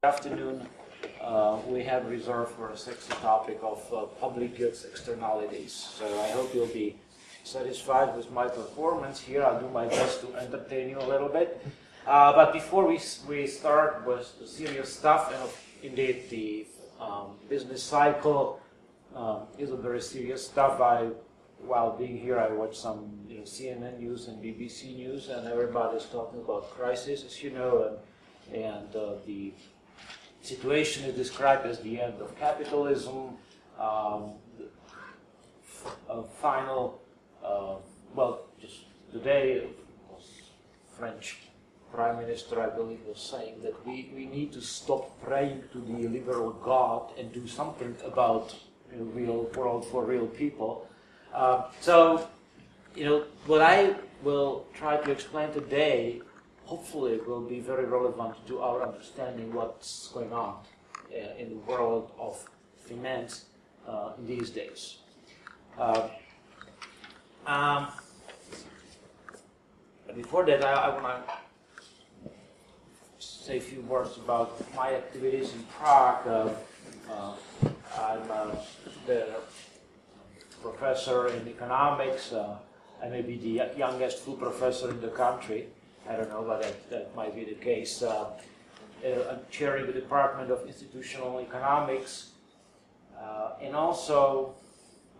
Afternoon, we have reserved for a sexy topic of public goods externalities. So I hope you'll be satisfied with my performance here. I'll do my best to entertain you a little bit. But before we start with the serious stuff, and indeed the business cycle is a very serious stuff. While being here, I watched some CNN news and BBC news, and everybody's talking about crisis, as you know, and the situation is described as the end of capitalism. Just today, French Prime Minister, I believe, was saying that we need to stop praying to the liberal God and do something about real world for real people. What I will try to explain today, hopefully it will be very relevant to our understanding what's going on in the world of finance in these days. Before that, I want to say a few words about my activities in Prague. I'm the professor in economics. I may be the youngest full professor in the country. I don't know, but that might be the case. I'm chairing the Department of Institutional Economics, and also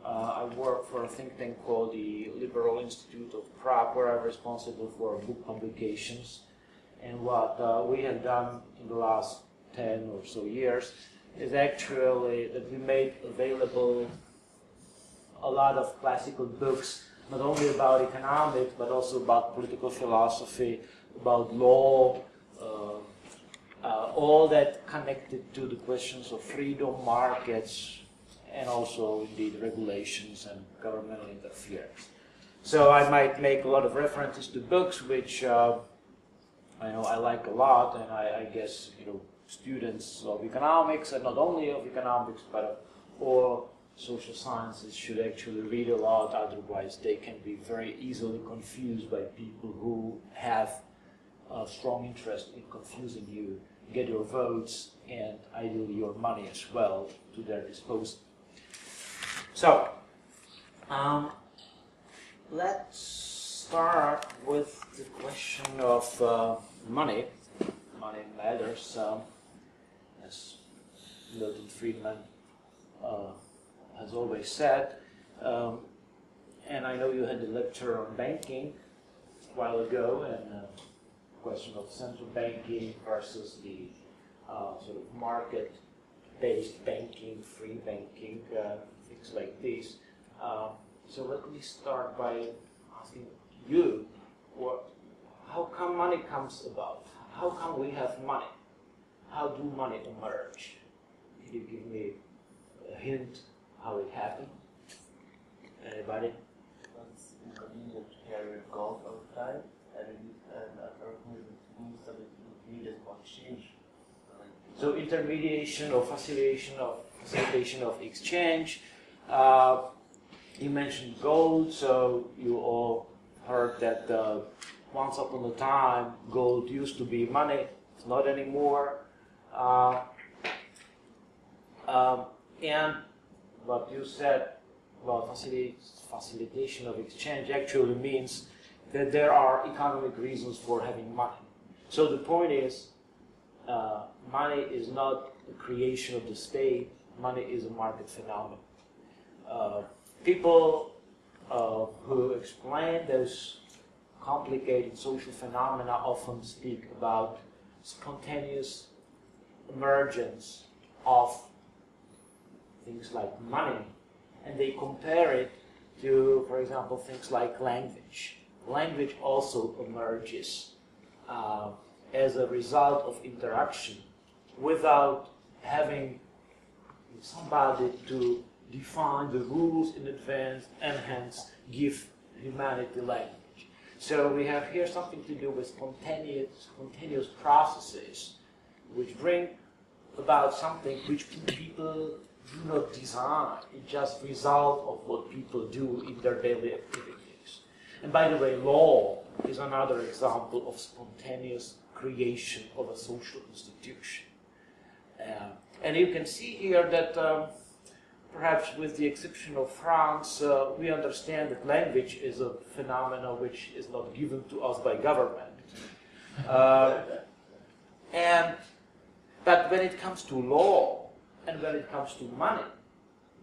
I work for a think tank called the Liberal Institute of Prague, where I'm responsible for book publications. And what we have done in the last 10 or so years is actually that we made available a lot of classical books, not only about economics, but also about political philosophy, about law, all that connected to the questions of freedom, markets, and also indeed regulations and governmental interference. So I might make a lot of references to books which I know I like a lot, and I guess students of economics, and not only of economics, but all social sciences should actually read a lot, otherwise they can be very easily confused by people who have a strong interest in confusing you, get your votes, and ideally your money as well to their disposal. So, let's start with the question of money. Money matters, as Milton Friedman has always said, and I know you had a lecture on banking a while ago, and the question of central banking versus the sort of market-based banking, free banking, things like this. So let me start by asking you, how come money comes about? How come we have money? How do money emerge? Can you give me a hint how it happened? Anybody? It's inconvenient to carry a golf all the time, and means that it needed for exchange. So intermediation or facilitation of exchange. You mentioned gold, so you all heard that once upon a time gold used to be money. It's not anymore. And what you said about facilitation of exchange actually means that there are economic reasons for having money. So the point is, money is not the creation of the state. Money is a market phenomenon. People who explain those complicated social phenomena often speak about spontaneous emergence of things like money, and they compare it to, for example, things like language. Language also emerges as a result of interaction without having somebody to define the rules in advance and hence give humanity language. So we have here something to do with spontaneous processes which bring about something which people do not design. It's just a result of what people do in their daily activities. And by the way, law is another example of spontaneous creation of a social institution. And you can see here that perhaps with the exception of France, we understand that language is a phenomenon which is not given to us by government. But when it comes to law and when it comes to money,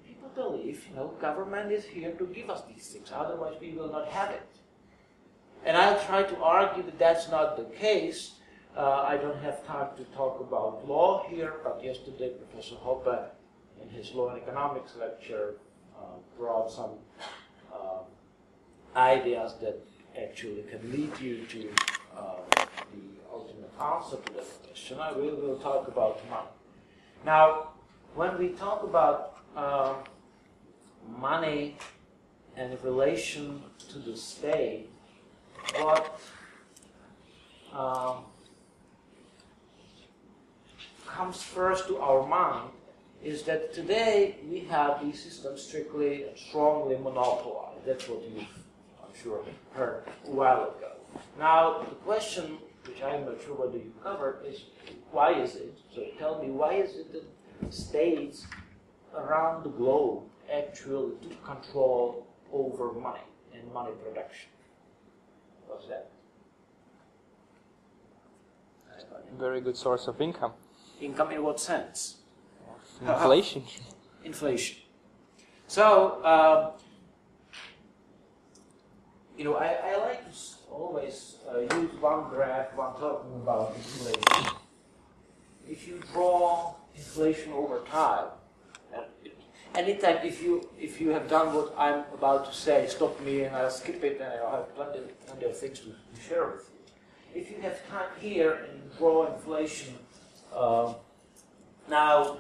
people believe, government is here to give us these things, otherwise we will not have it. And I'll try to argue that that's not the case. I don't have time to talk about law here, but yesterday Professor Hoppe, in his Law and Economics lecture, brought some ideas that actually can lead you to the ultimate answer to that question. We will talk about money. Now, when we talk about money and relation to the state, what comes first to our mind is that today we have these systems strictly and strongly monopolized. That's what you've, I'm sure, heard a while ago. Now, the question, which I'm not sure whether you covered, is why is it? So tell me, why is it that states around the globe actually took control over money and money production? What's that? Very good source of income. Income in what sense? Inflation. Inflation. So, I like to always use one graph when talking about inflation. If you draw inflation over time, anytime if you have done what I'm about to say, stop me and I'll skip it and I'll have plenty of things to share with you. If you have time here and you draw inflation, now,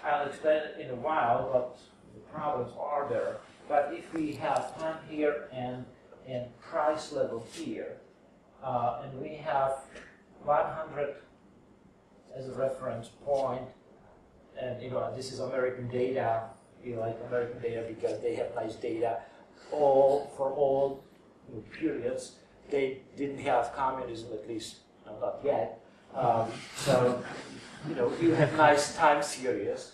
I'll explain it in a while what the problems are there. But if we have time here and price level here, and we have 100 as a reference point, and this is American data. You like American data because they have nice data. For all periods, they didn't have communism, at least not yet. So you have nice time series.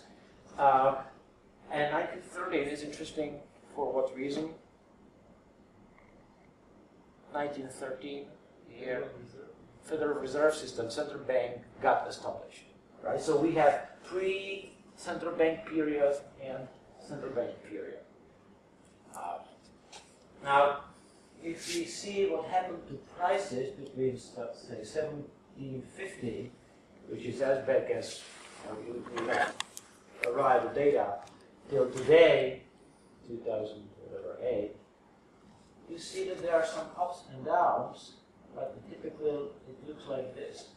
And 1913 is interesting for what reason? 1913, here, Federal Reserve System, central bank got established, right? So we have pre-central bank period and central bank period. Now, if we see what happened to prices between, let's say, 1750, which is as back as we have arrived data, till today, 2008, you see that there are some ups and downs, but typically it looks like this.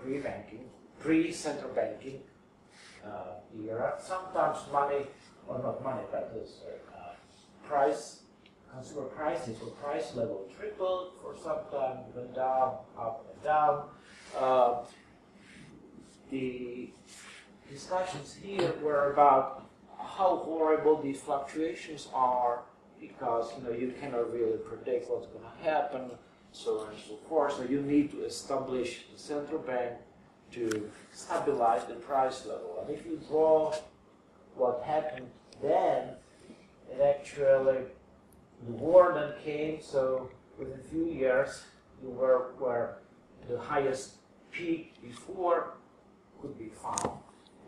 Pre-banking, pre-central banking era. Sometimes money, or not money, but consumer prices or price level tripled, for some time went down, up and down. The discussions here were about how horrible these fluctuations are, because you cannot really predict what's going to happen, so on and so forth. So you need to establish the central bank to stabilize the price level. And if you draw what happened then, it actually, the war then came, so within a few years you were where the highest peak before could be found.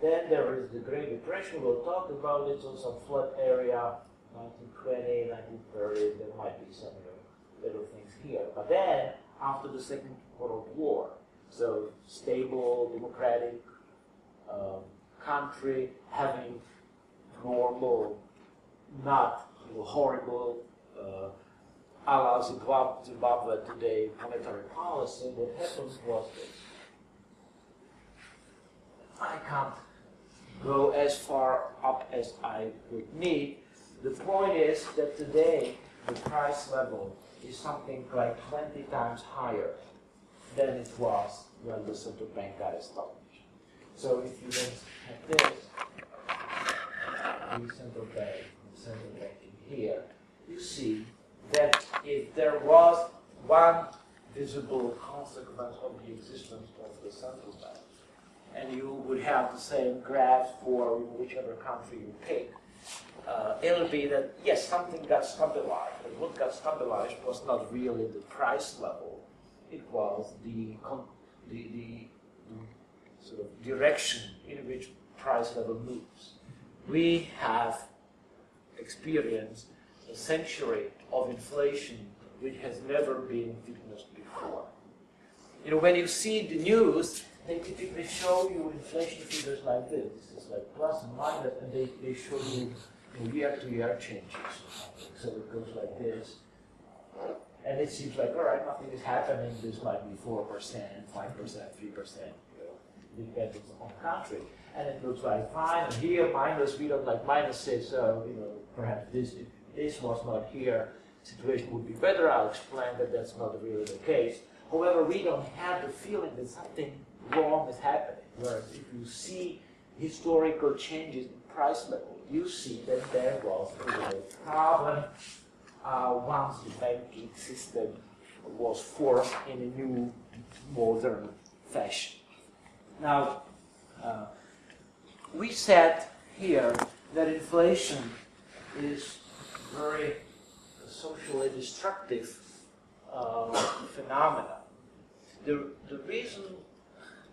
Then there is the Great Depression, we'll talk about it, so some flat area, 1920, 1930, there might be some little things here. But then, after the Second World War, so stable, democratic country, having normal, not horrible, a la Zimbabwe today, monetary policy, what happened was this. I can't go as far up as I would need. The point is that today the price level is something like 20 times higher than it was when the central bank got established. So if you then have this, the central bank here, you see that if there was one visible consequence of the existence of the central bank, and you would have the same graph for whichever country you pick, it'll be that, yes, something got stabilized, but what got stabilized was not really the price level, it was the sort of direction in which price level moves. We have experienced a century of inflation which has never been witnessed before. You know, when you see the news, they typically show you inflation figures like this. This is like plus and minus, and they show you year-to-year changes. So it goes like this. And it seems like, all right, nothing is happening. This might be 4%, 5%, 3%, depending on the country. And it looks like fine. And here, minus, we don't like minuses, so, perhaps if this was not here, the situation would be better. I'll explain that that's not really the case. However, we don't have the feeling that something wrong is happening. Whereas if you see historical changes in price level, you see that there was a problem once the banking system was formed in a new, modern fashion. Now, we said here that inflation is very socially destructive phenomena. The reason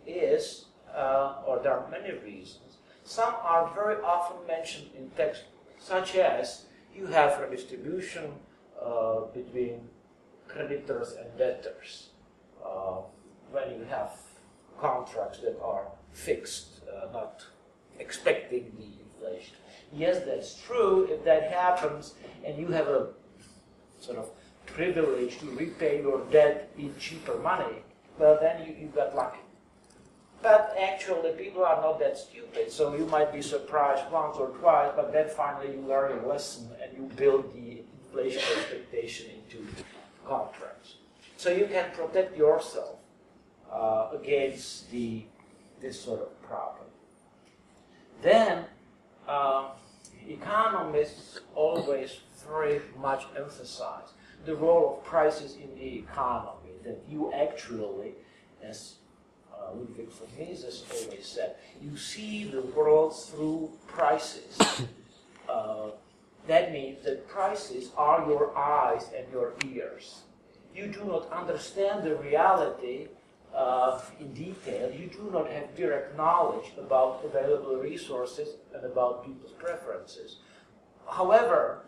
is, or there are many reasons, some are very often mentioned in text, such as you have redistribution between creditors and debtors when you have contracts that are fixed, not expecting the inflation. Yes, that's true. If that happens and you have a sort of privilege to repay your debt in cheaper money, well, then you got lucky. But actually, people are not that stupid, so you might be surprised once or twice, but then finally you learn your lesson and you build the inflation expectation into contracts. So you can protect yourself against this sort of problem. Then, economists always very much emphasize the role of prices in the economy, that you actually, as Ludwig von Mises always said, you see the world through prices. That means that prices are your eyes and your ears. You do not understand the reality in detail. You do not have direct knowledge about available resources and about people's preferences. However,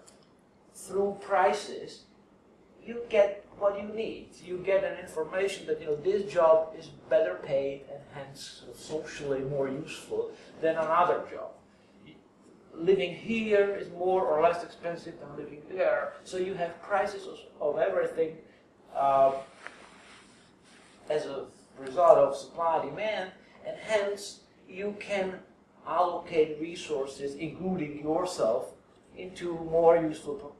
through prices, you get what you need. You get an information that this job is better paid and hence socially more useful than another job. Living here is more or less expensive than living there. So you have prices of everything as a result of supply and demand, and hence you can allocate resources, including yourself, into more useful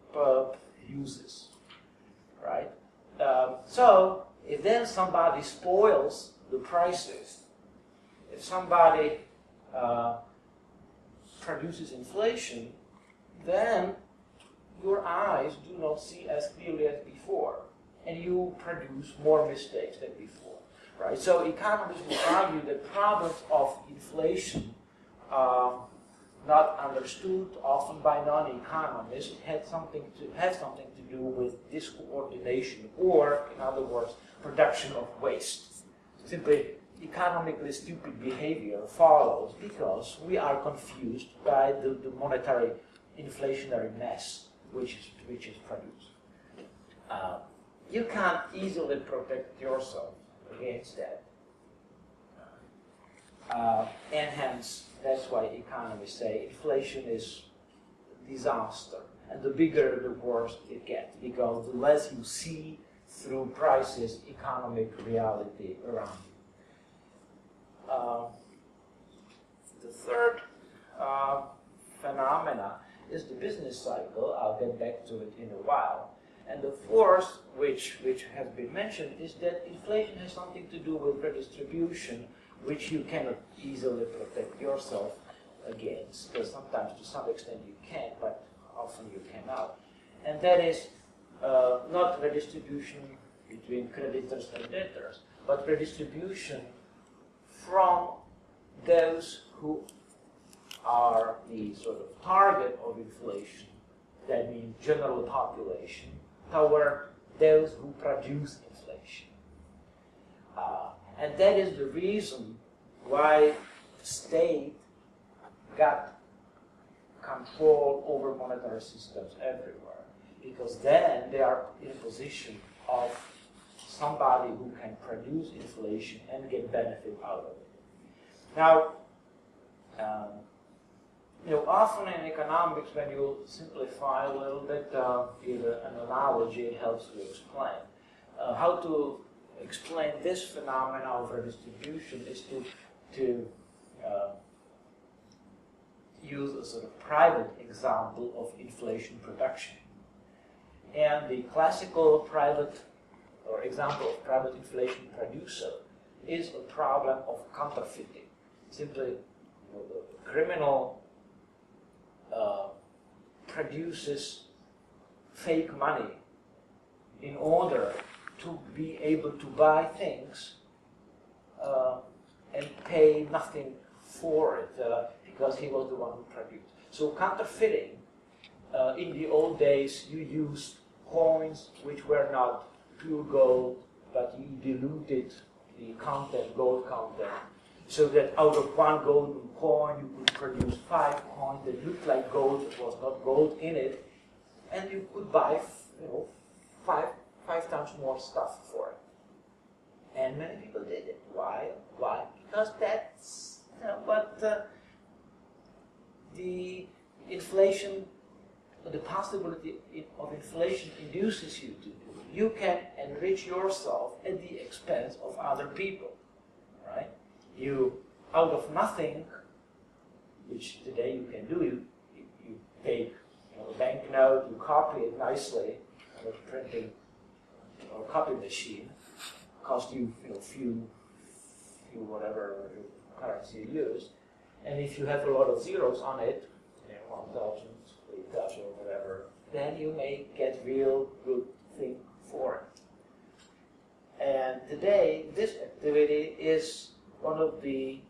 uses. Right? So, if then somebody spoils the prices, if somebody produces inflation, then your eyes do not see as clearly as before, and you produce more mistakes than before. Right? So, economists will argue that problems of inflation not understood often by non-economists have something to do with discoordination, or, in other words, production of waste. Simply, economically stupid behavior follows because we are confused by the monetary inflationary mess which is produced. You can't easily protect yourself against that. And hence, that's why economists say inflation is disaster. And the bigger, the worse it gets, because the less you see through prices economic reality around you. The third phenomena is the business cycle. I'll get back to it in a while. And the fourth, which has been mentioned, is that inflation has something to do with redistribution, which you cannot easily protect yourself against. Because sometimes, to some extent, you can, but often you cannot. And that is not redistribution between creditors and debtors, but redistribution from those who are the sort of target of inflation, that means general population, toward those who produce inflation. And that is the reason why the state got control over monetary systems everywhere, because then they are in a position of somebody who can produce inflation and get benefit out of it. Now, often in economics, when you simplify a little bit, give an analogy, it helps to explain. How to explain this phenomena of redistribution is to use a sort of private example of inflation production. And the classical private or example of private inflation producer is a problem of counterfeiting. Simply, the criminal produces fake money in order to be able to buy things and pay nothing for it because he was the one who produced. So counterfeiting, in the old days, you used coins which were not pure gold, but you diluted the content, gold content, so that out of one golden coin you could produce 5 coins that looked like gold, but was not gold in it, and you could buy, five times more stuff for it. And many people did it. Why? Because that's what the inflation, the possibility of inflation induces you to do. You can enrich yourself at the expense of other people, right? You, out of nothing, which today you can do, you take a banknote, you copy it nicely on a printing or copy machine, cost you, few whatever currency you use, and if you have a lot of zeros on it, 1,000, 3,000 or whatever, then you may get real good thing for it. And today, this activity is one of the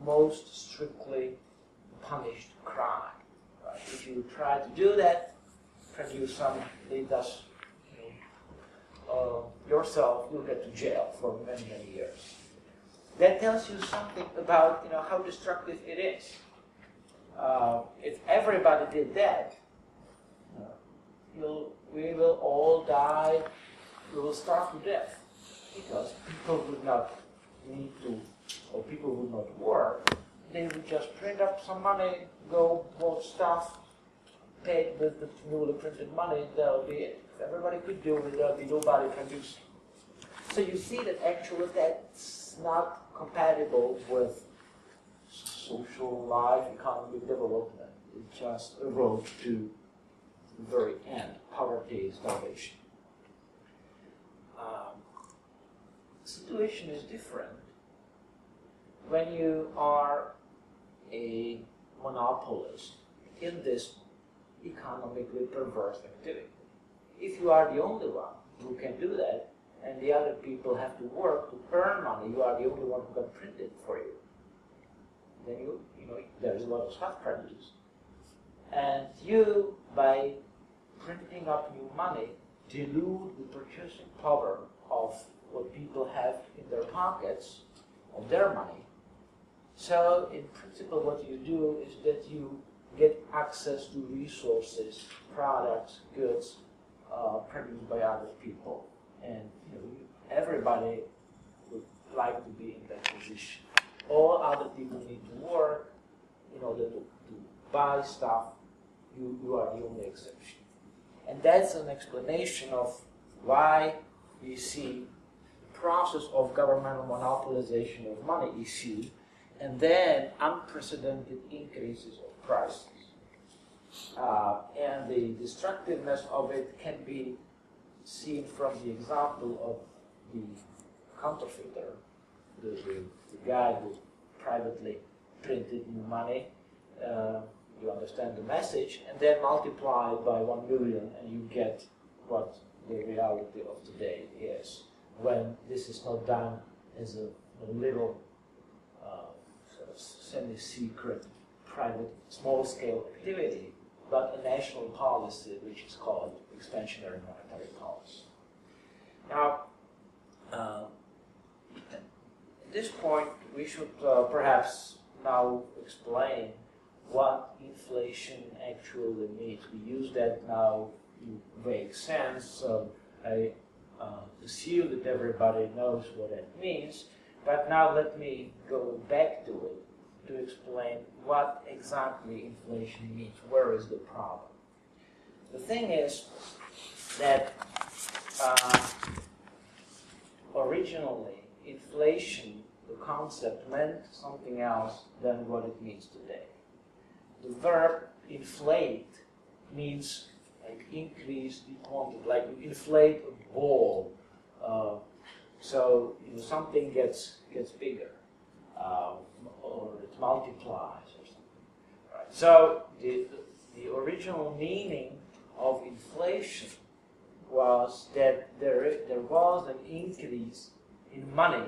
most strictly punished crime. Right? If you try to do that, produce some data yourself, you'll get to jail for many, many years. That tells you something about how destructive it is. If everybody did that, we will all die, we will starve to death, because people would not need to, or people would not work. They would just print up some money, go bought stuff, paid with the newly printed money, that'll be it. If everybody could do it, there'll be nobody producing. So you see that actually that's not compatible with social life, economic development. It just erodes to the very end, poverty, starvation. The situation is different when you are a monopolist in this economically perverse activity. If you are the only one who can do that, and the other people have to work to earn money, you are the only one who can print it for you. Then there's a lot of stuff produced. And you, by printing up new money, dilute the purchasing power of what people have in their pockets, of their money. So, in principle, what you do is that you get access to resources, products, goods produced by other people. And everybody would like to be in that position. All other people need to work in order to buy stuff. You are the only exception. And that's an explanation of why we see the process of governmental monopolization of money issue, and then unprecedented increases of prices. And the destructiveness of it can be seen from the example of the counterfeiter, the guy who privately printed new money. you understand the message, and then multiply it by 1 million, and you get what the reality of today is, when this is not done as a little sort of semi-secret, private, small-scale activity, but a national policy which is called expansionary monetary policy. Now, at this point, we should perhaps now explain what inflation actually means. We use that now in vague sense, so I assume that everybody knows what that means, but now let me go back to it to explain what exactly inflation means. Where is the problem? The thing is that originally inflation, the concept, meant something else than what it means today. The verb inflate means like increase the quantity, like you inflate a ball, so something gets bigger, or it multiplies or something. Right. So the original meaning of inflation was that there was an increase in money.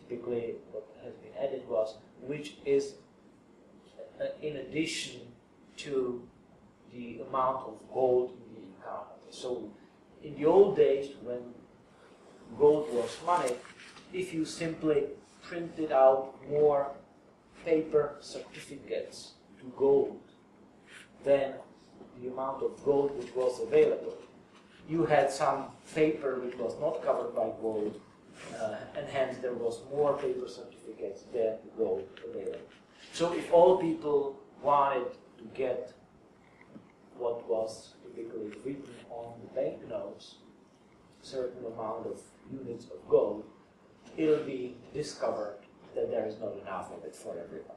Typically, what has been added was, which is in addition to the amount of gold in the economy. So, in the old days, when gold was money, if you simply printed out more paper certificates to gold than the amount of gold which was available, you had some paper which was not covered by gold, and hence there was more paper certificates than gold available. So if all people wanted to get what was typically written on the banknotes, a certain amount of units of gold, it'll be discovered that there is not enough of it for everyone.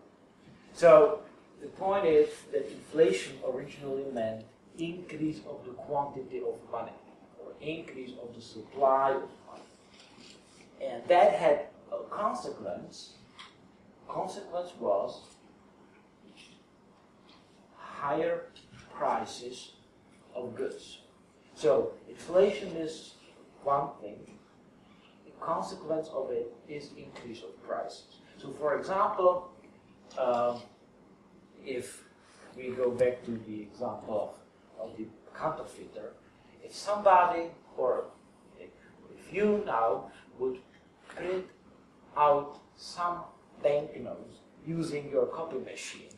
So the point is that inflation originally meant increase of the quantity of money, or increase of the supply of money. And that had a consequence. Consequence was higher prices of goods. So inflation is one thing. The consequence of it is increase of prices. So for example, if we go back to the example of the counterfeiter, if somebody, or if you now would print out some banknotes using your copy machine,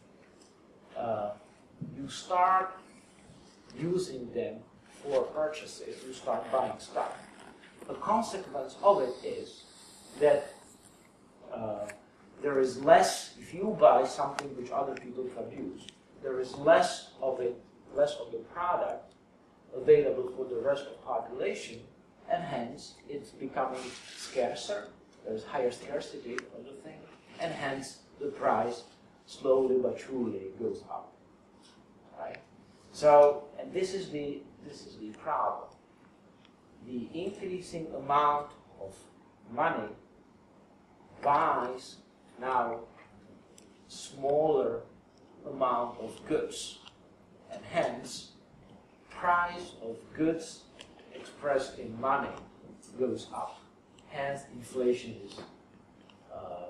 you start using them for purchases, you start buying stuff. The consequence of it is that there is less, if you buy something which other people produce, there is less of it, less of the product available for the rest of the population, and hence it's becoming scarcer, there's higher scarcity of the thing, and hence the price slowly but surely goes up. Right? So, and this is the problem. The increasing amount of money buys now smaller amount of goods, and hence price of goods expressed in money goes up. Hence inflation is,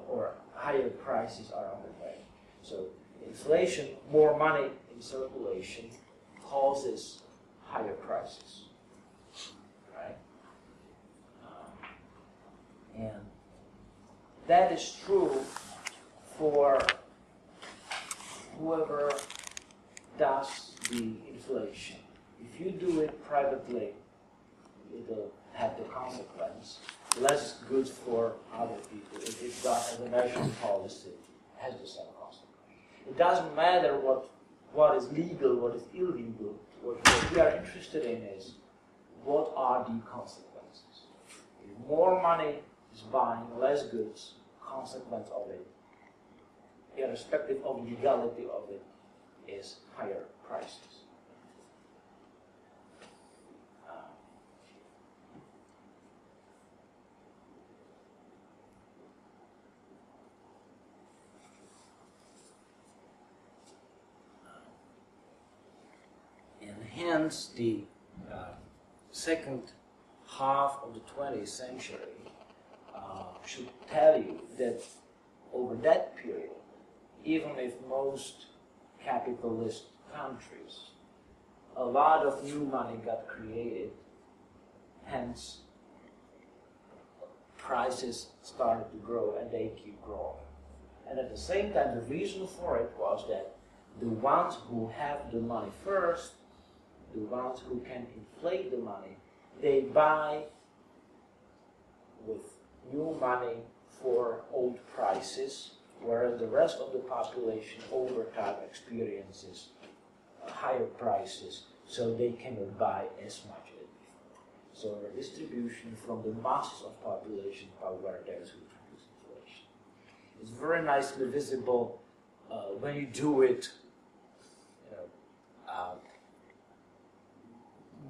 or higher prices are on the way. So inflation, more money in circulation, causes higher prices. Right? And that is true for whoever does the inflation. If you do it privately, it'll have the consequence. Less goods for other people. If it's done as a national policy, it has the same consequence. It doesn't matter what is legal, what is illegal. What we are interested in is what are the consequences. If more money is buying less goods, consequence of it, irrespective of legality of it, is higher prices. hence the second half of the 20th century should tell you that over that period, even if most capitalist countries, a lot of new money got created, hence prices started to grow and they keep growing. And at the same time, the reason for it was that the ones who have the money first, the ones who can inflate the money, they buy with new money for old prices, whereas the rest of the population over time experiences higher prices, so they cannot buy as much as before. So a distribution from the masses of population power there is who produce inflation. It's very nicely visible when you do it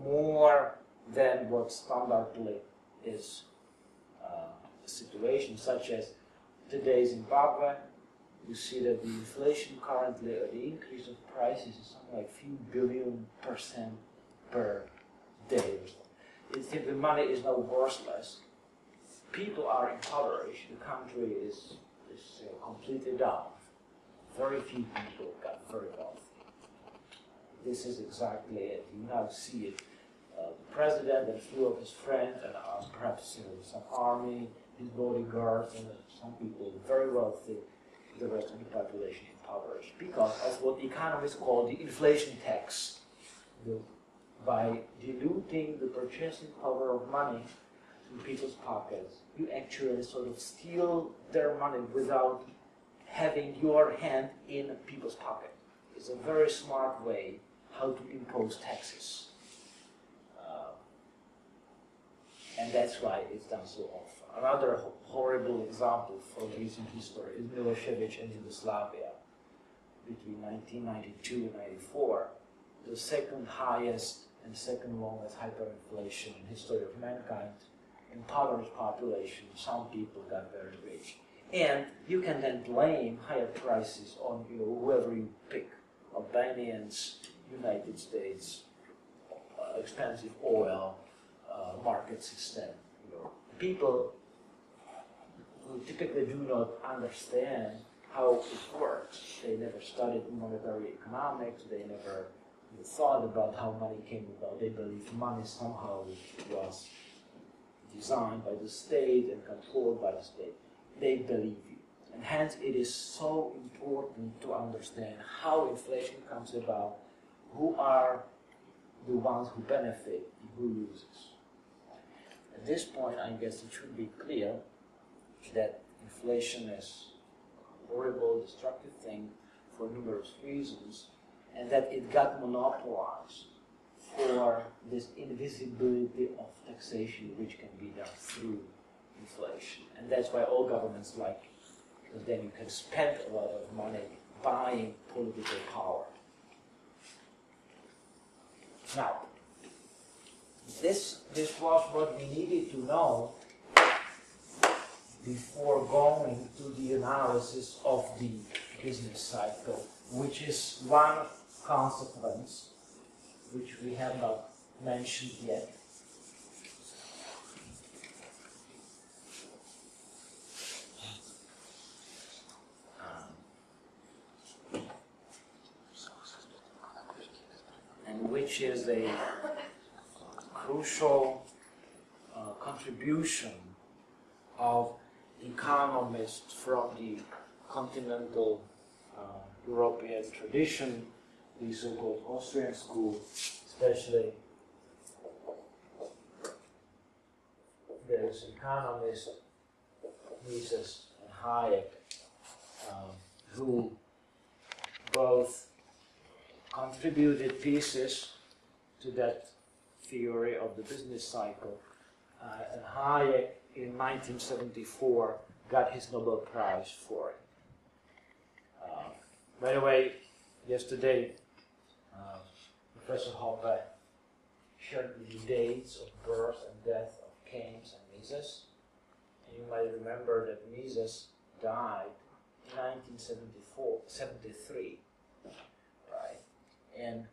more than what standardly is a situation, such as today's Zimbabwe. You see that the inflation currently, or the increase of prices, is something like a few billion% per day. It's if the money is now worthless. People are impoverished. The country is completely down. Very few people got very wealthy. This is exactly it. You now see it. The president and a few of his friends, and perhaps some army, his bodyguards, and some people very wealthy. The rest of the population impoverished because of what economists call the inflation tax. By diluting the purchasing power of money in people's pockets, you actually sort of steal their money without having your hand in people's pocket. It's a very smart way how to impose taxes. And that's why it's done so often. Another horrible example from recent history is Milosevic and Yugoslavia. Between 1992 and 94, the second highest and second longest hyperinflation in the history of mankind, impoverished population, some people got very rich. And you can then blame higher prices on whoever you pick, Albanians, United States, expensive oil, market system. People who typically do not understand how it works. They never studied monetary economics. They never thought about how money came about. They believe money somehow was designed by the state and controlled by the state. They believe you. And hence it is so important to understand how inflation comes about, who are the ones who benefit and who loses. At this point, I guess it should be clear that inflation is a horrible, destructive thing for numerous reasons, and that it got monopolized for this invisibility of taxation which can be done through inflation. And that's why all governments like it, because then you can spend a lot of money buying political power. Now, this was what we needed to know before going to the analysis of the business cycle, which is one consequence which we have not mentioned yet. And which is a crucial contribution of economists from the continental European tradition, the so-called Austrian school, especially there's economists, Mises and Hayek, who both contributed pieces to that theory of the business cycle. And Hayek in 1974 got his Nobel Prize for it. By the way, yesterday Professor Hoppe shared the dates of birth and death of Keynes and Mises. And you might remember that Mises died in 1973, right? And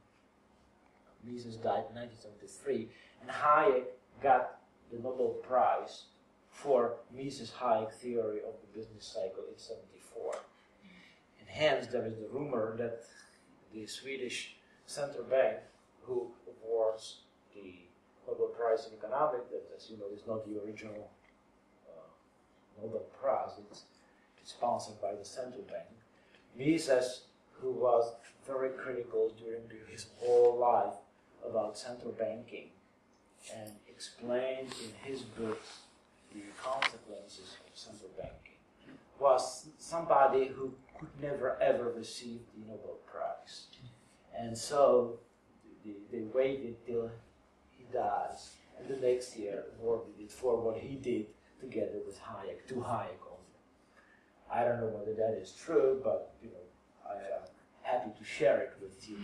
Mises died in 1973, and Hayek got the Nobel Prize for Mises-Hayek theory of the business cycle in 1974. And hence there is the rumor that the Swedish central bank, who awards the Nobel Prize in economics, that, as you know, is not the original Nobel Prize, it's sponsored by the central bank. Mises, who was very critical during his whole life about central banking, and explained in his books the consequences of central banking, was somebody who could never ever receive the Nobel Prize. And so they waited till he dies, and the next year awarded it for what he did together with Hayek, to Hayek only. I don't know whether that is true, but I am happy to share it with you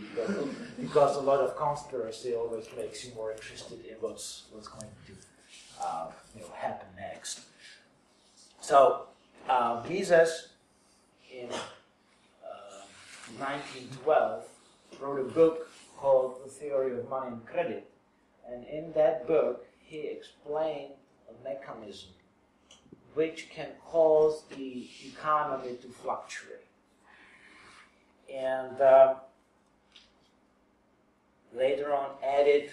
because a lot of conspiracy always makes you more interested in what's going to happen next. So Mises in 1912 wrote a book called The Theory of Money and Credit, and in that book he explained a mechanism which can cause the economy to fluctuate. And later on added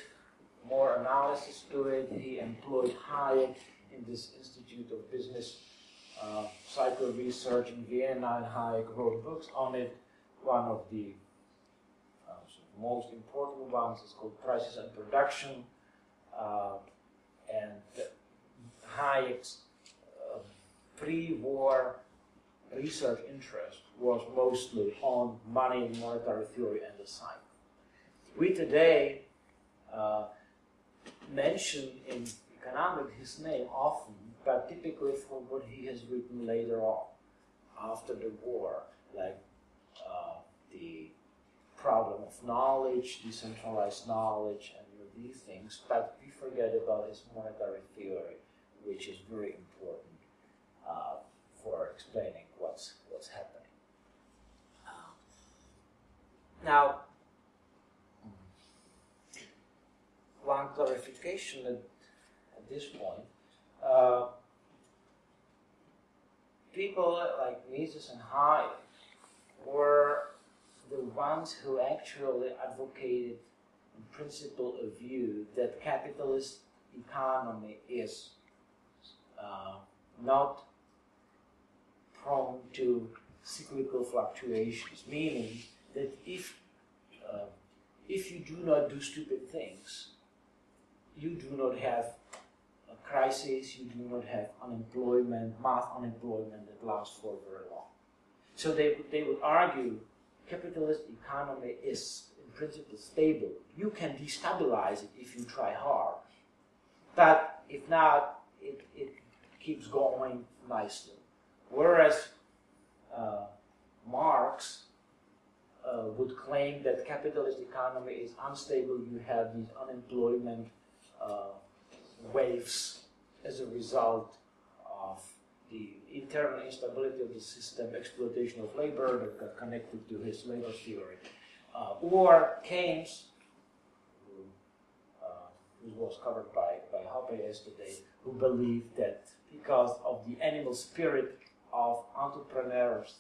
more analysis to it. He employed Hayek in this Institute of Business Cycle Research in Vienna, and Hayek wrote books on it. One of the most important ones is called Prices and Production, and Hayek's pre-war research interest was mostly on money and monetary theory and the cycle. We today mention in economics his name often, but typically for what he has written later on, after the war, like the problem of knowledge, decentralized knowledge, and these things, but we forget about his monetary theory, which is very important for explaining what's happening. Now, one clarification at this point. People like Mises and Hayek were the ones who actually advocated, in principle, a view that capitalist economy is not prone to cyclical fluctuations, meaning that if you do not do stupid things, you do not have a crisis, you do not have unemployment, mass unemployment that lasts for very long. So they would argue capitalist economy is in principle stable. You can destabilize it if you try hard. But if not, it keeps going nicely. Whereas Marx would claim that capitalist economy is unstable. You have these unemployment waves as a result of the internal instability of the system, exploitation of labor that got connected to his labor theory. Or Keynes, who was covered by Hoppe yesterday, who believed that because of the animal spirit of entrepreneurs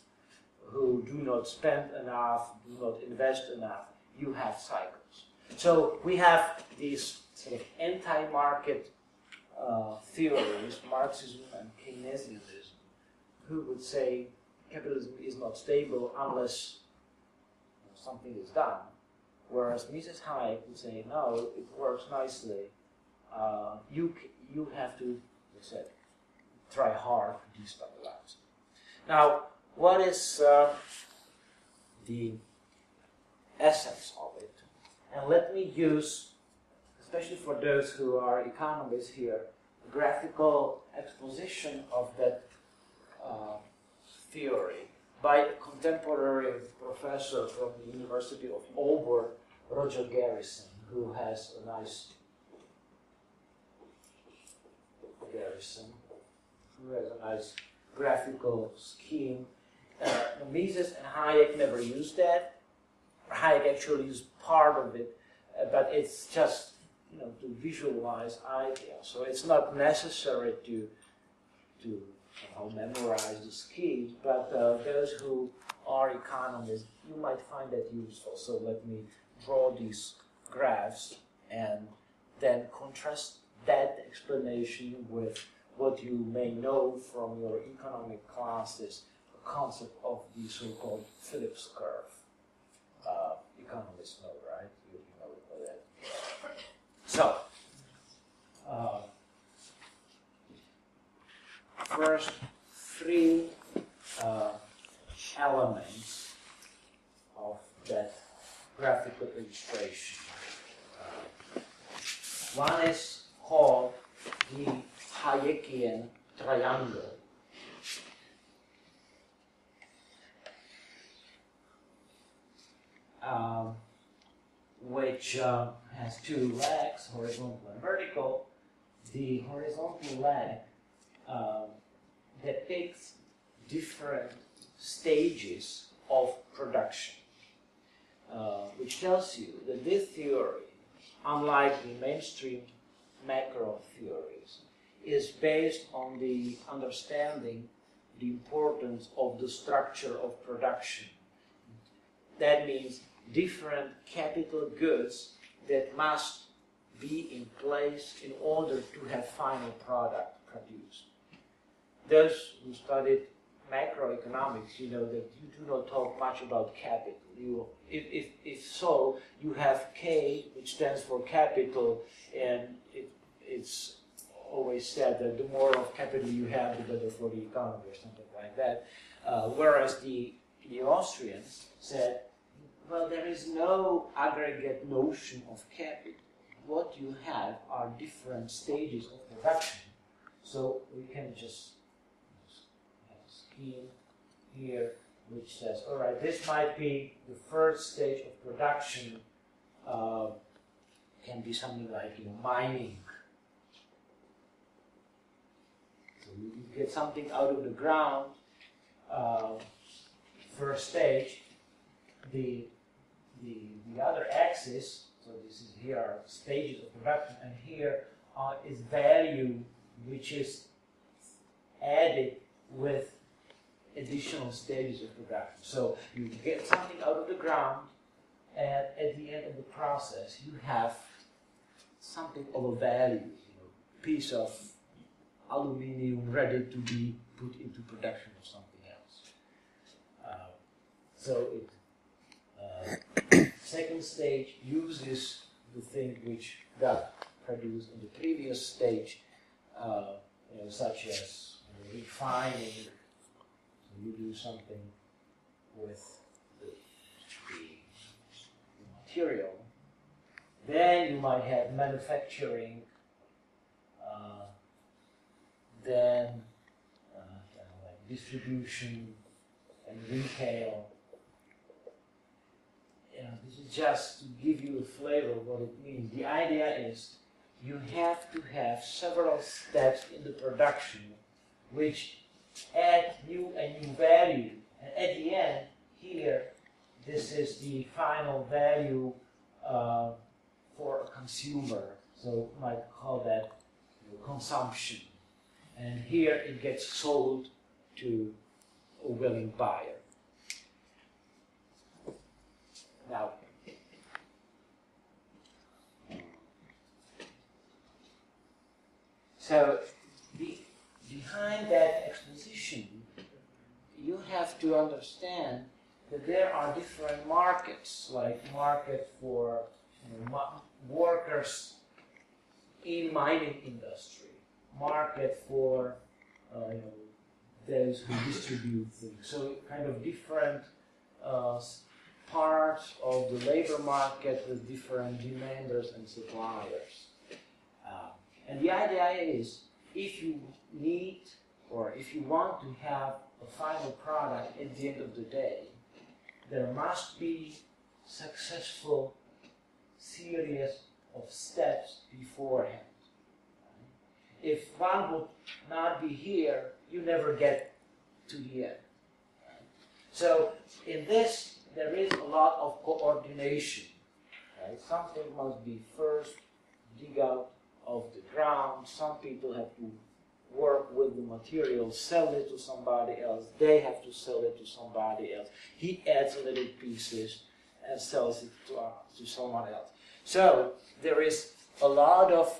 who do not spend enough, do not invest enough, you have cycles. So we have these sort of anti-market theories, Marxism and Keynesianism, who would say capitalism is not stable unless something is done, whereas Mrs. Hayek would say, no, it works nicely. You have to, as I said, try hard to destabilize. Now, what is the essence of it? And let me use, especially for those who are economists here, a graphical exposition of that theory by a contemporary professor from the University of Auburn, Roger Garrison, who has a nice graphical scheme. Mises and Hayek never used that. Hayek actually used part of it. but it's just to visualize ideas. So it's not necessary to memorize the schemes, but those who are economists, you might find that useful. So let me draw these graphs and then contrast that explanation with what you may know from your economic classes, the concept of the so-called Phillips curve. Economists know, right? You know that. So, first three elements of that graphical illustration. One is called the Hayekian triangle. Which has two legs, horizontal and vertical. The horizontal leg depicts different stages of production, which tells you that this theory, unlike the mainstream macro theories, is based on the understanding the importance of the structure of production. That means different capital goods that must be in place in order to have final product produced. Those who studied macroeconomics, you know that you do not talk much about capital. If so, you have K, which stands for capital, and it's always said that the more of capital you have, the better for the economy, or something like that. Whereas the Austrians said, well, there is no aggregate notion of capital. What you have are different stages of production. So we can just have a scheme here which says, all right, this might be the first stage of production, can be something like mining. So you get something out of the ground, first stage. The other axis, so this is here are stages of production, and here is value, which is added with additional stages of production. So you get something out of the ground, and at the end of the process, you have something of a value, piece of aluminium ready to be put into production or something else. So it second stage uses the thing which got produced in the previous stage, such as refining. So you do something with the material. Then you might have manufacturing. Then like distribution and retail. This is just to give you a flavor of what it means. The idea is you have to have several steps in the production which add new and new value. And at the end, here, this is the final value for a consumer. So you might call that consumption. And here it gets sold to a willing buyer. Now, so behind that exposition, you have to understand that there are different markets, like market for workers in mining industry, market for those who distribute things. So kind of different parts of the labor market with different demanders and suppliers. And the idea is, if you need or if you want to have a final product at the end of the day, there must be successful series of steps beforehand. If one would not be here, you never get to the end. So in this, there is a lot of coordination. Right? Something must be first dig out of the ground. Some people have to work with the material, sell it to somebody else. They have to sell it to somebody else. He adds little pieces and sells it to someone else. So there is a lot of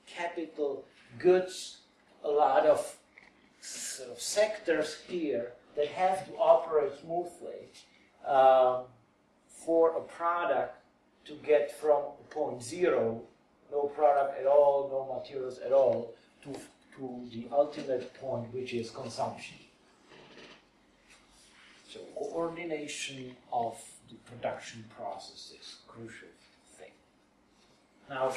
capital goods, a lot of sort of sectors here that have to operate smoothly for a product to get from point zero, no product at all, no materials at all, to the ultimate point, which is consumption. So coordination of the production process is a crucial thing. Now,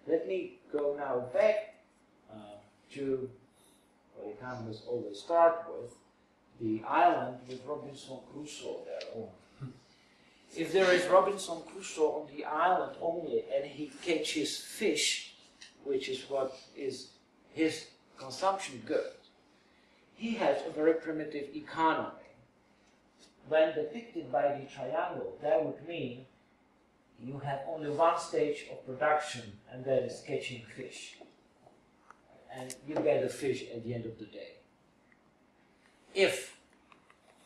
let me go now back to what economists always start with, the island with Robinson Crusoe there. If there is Robinson Crusoe on the island only and he catches fish, which is what is his consumption good, he has a very primitive economy. When depicted by the triangle, that would mean you have only one stage of production, and that is catching fish. And you get the fish at the end of the day. If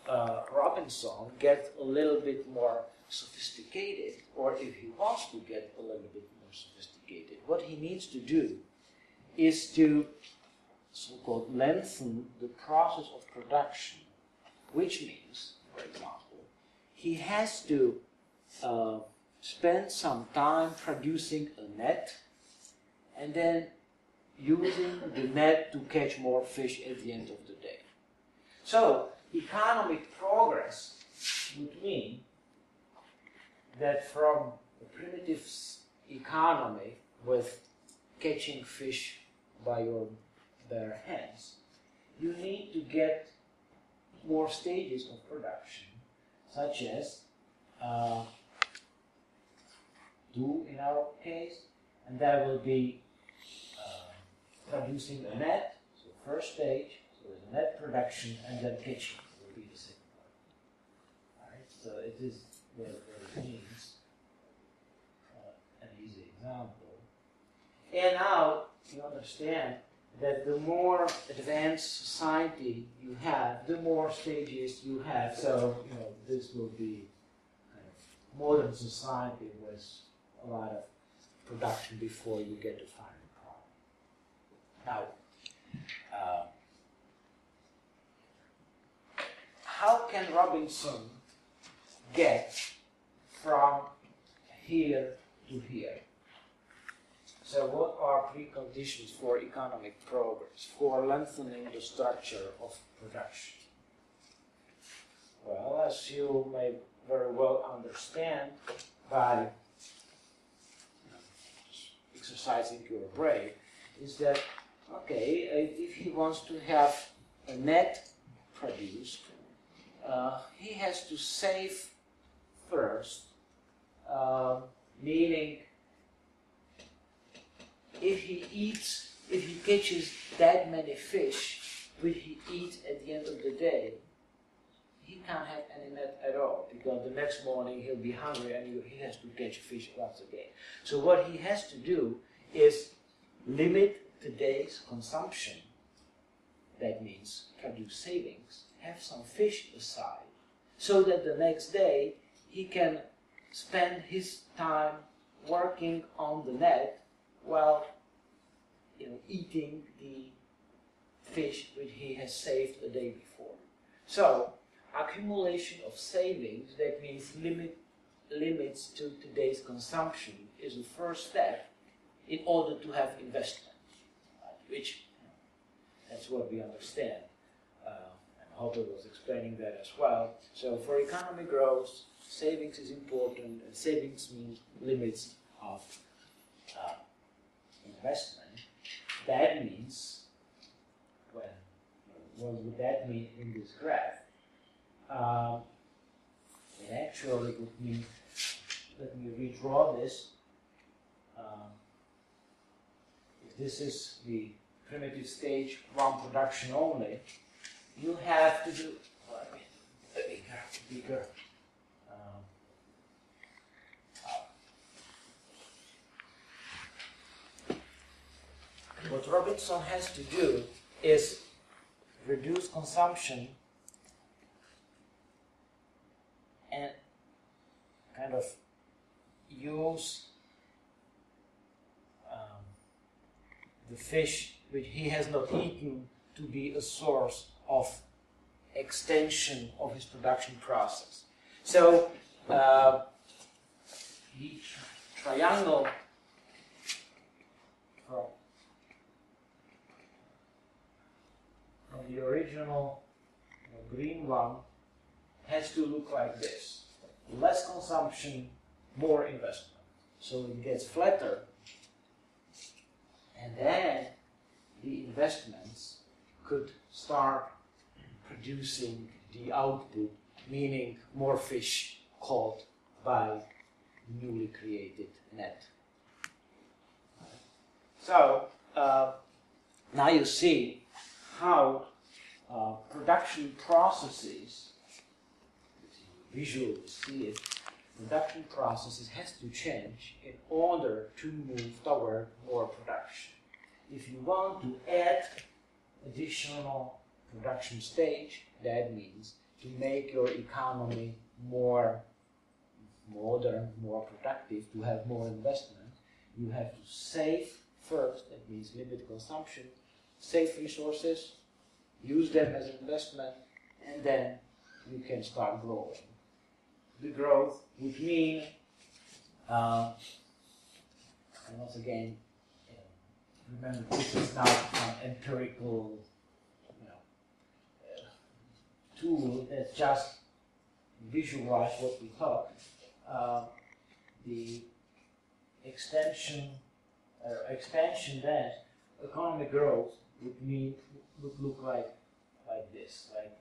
Robinson gets a little bit more sophisticated, or if he wants to get a little bit more sophisticated, what he needs to do is to so-called lengthen the process of production, which means, for example, he has to spend some time producing a net and then using the net to catch more fish at the end of the day. So, economic progress would mean that from a primitive economy with catching fish by your bare hands, you need to get more stages of production, such as two in our case, and that will be producing a net, so first stage, so there's a net production, and then catching will be the second one. Alright, so it is what it means, an easy example. And now you understand that the more advanced society you have, the more stages you have. So, this will be kind of modern society with a lot of production before you get to final product. Now, how can Robinson get from here to here? So what are preconditions for economic progress, for lengthening the structure of production? Well, as you may very well understand by exercising your brain, is that, okay, if he wants to have a net produced, he has to save first, meaning if he catches that many fish, which he eats at the end of the day, he can't have any net at all, because the next morning he'll be hungry and he has to catch fish once again. So what he has to do is limit today's consumption. That means produce savings, have some fish aside, so that the next day he can spend his time working on the net while eating the fish which he has saved the day before. So accumulation of savings, that means limits to today's consumption, is the first step in order to have investment, right? Which that's what we understand. And Hoppe was explaining that as well. So for economic growth, savings is important, and savings means limits of investment. That means, well, what would that mean in this graph? It actually would mean, let me redraw this. If this is the primitive stage, one production only, you have to do, bigger. Utzon has to do is reduce consumption and kind of use the fish which he has not eaten to be a source of extension of his production process. So the triangle from the original green one has to look like this. Less consumption, more investment. So it gets flatter, and then the investments could start producing the output, meaning more fish caught by newly created net. So now you see how production processes, visually see it, production processes has to change in order to move toward more production. If you want to add additional production stage, that means to make your economy more modern, more productive, to have more investment, you have to save first, that means limit consumption, save resources, use them as investment, and then you can start growing. The growth would mean, and once again, remember this is not an empirical tool that just visualize what we talk. The expansion then, economic growth would look like this, like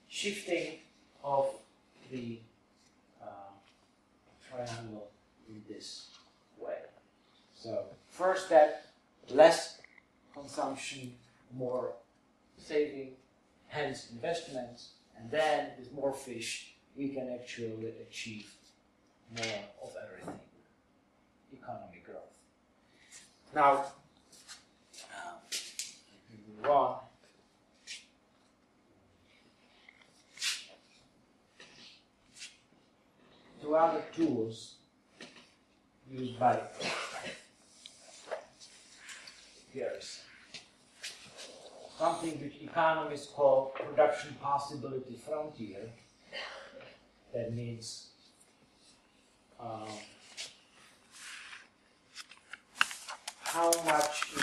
shifting of the triangle in this way. So first step, less consumption, more saving, hence investments, and then with more fish we can actually achieve more of everything, economic growth. Now, we move on. To other tools used by Garrison. Something which economists call production possibility frontier. That means how much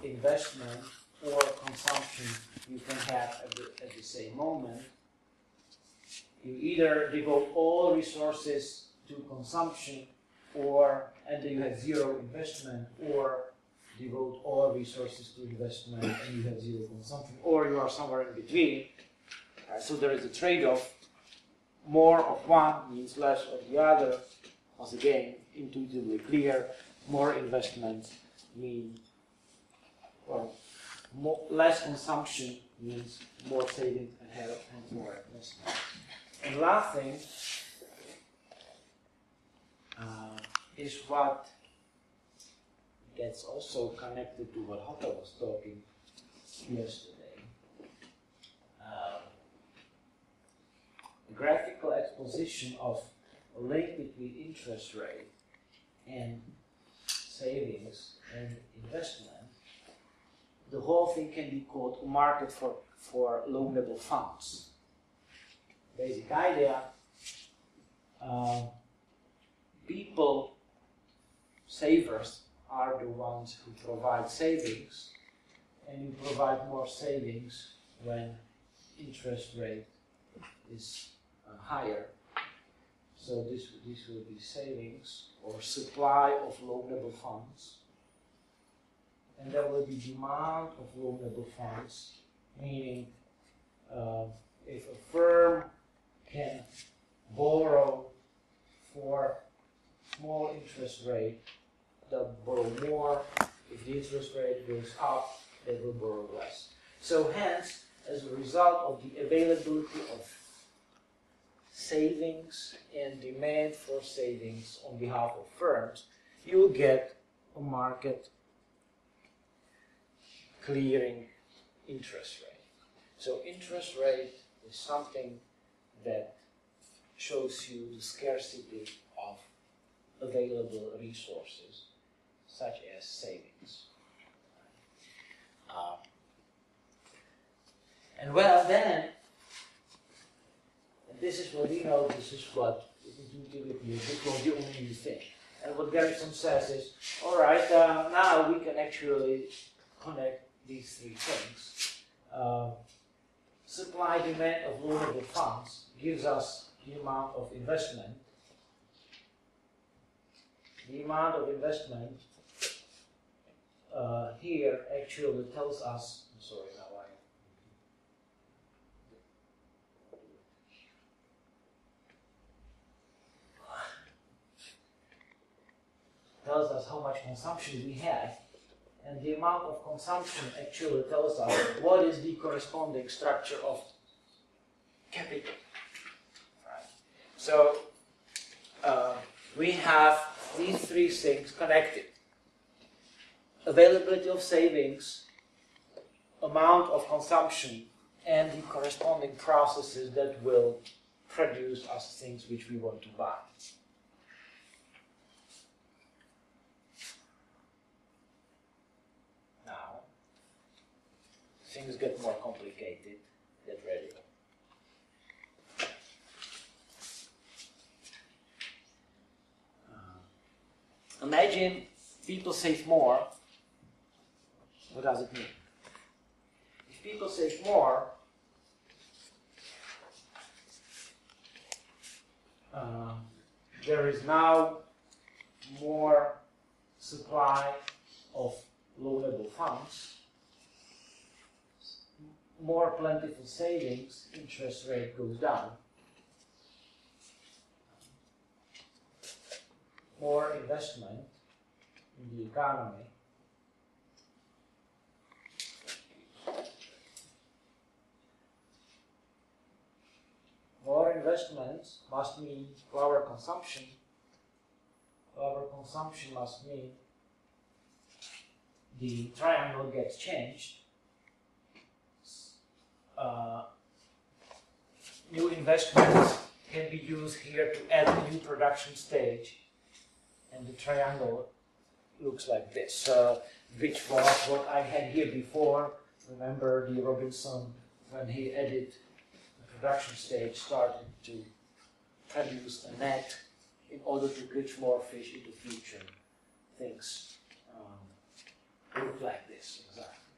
investment or consumption you can have at the same moment. You either devote all resources to consumption, and then you have zero investment, or devote all resources to investment and you have zero consumption, or you are somewhere in between. So there is a trade-off. More of one means less of the other. Once again, intuitively clear. More investment means, less consumption means more savings and more investment. And last thing is what gets also connected to what Hoppe was talking yesterday. The graphical exposition of a link between interest rate and savings and investment. The whole thing can be called a market for loanable funds. Basic idea, savers are the ones who provide savings, and you provide more savings when interest rate is higher. So this will be savings or supply of loanable funds. And there will be demand of loanable funds, meaning if a firm can borrow for small interest rate, they'll borrow more. If the interest rate goes up, they will borrow less. So hence, as a result of the availability of savings and demand for savings on behalf of firms, you will get a market clearing interest rate. So interest rate is something that shows you the scarcity of available resources, such as savings. And well, then, and this is what we know, this is what intuitively is, this was the only new thing. And what Garrison says is, all right, now we can actually connect these three things. Supply demand of loanable funds gives us the amount of investment. The amount of investment here actually tells us, sorry, now tells us how much consumption we have, and the amount of consumption actually tells us what is the corresponding structure of capital. Right. So we have these three things connected. Availability of savings, amount of consumption, and the corresponding processes that will produce us things which we want to buy. Now, things get more complicated. Get ready. Imagine people save more. What does it mean? If people save more, there is now more supply of loanable funds, more plentiful savings, interest rate goes down, more investment in the economy, more investments must mean lower consumption. Lower consumption must mean the triangle gets changed. New investments can be used here to add a new production stage, and the triangle looks like this, which was what I had here before. Remember the Robinson, when he added the production stage, started to produce a net in order to catch more fish in the future. Things look like this, exactly.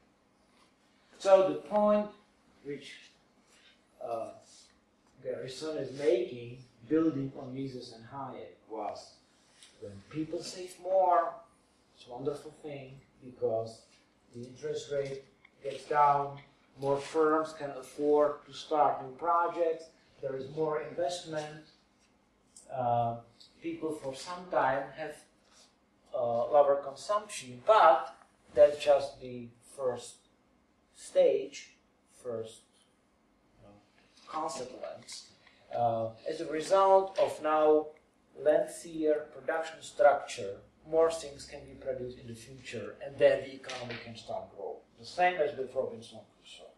So the point which Garrison is making, building on Mises and Hayek, was when people save more, it's a wonderful thing because the interest rate gets down, more firms can afford to start new projects, there is more investment, people for some time have lower consumption, but that's just the first stage, first consequence. As a result of now lengthier production structure, more things can be produced in the future, and then the economy can start growing. The same as with Robinson Crusoe.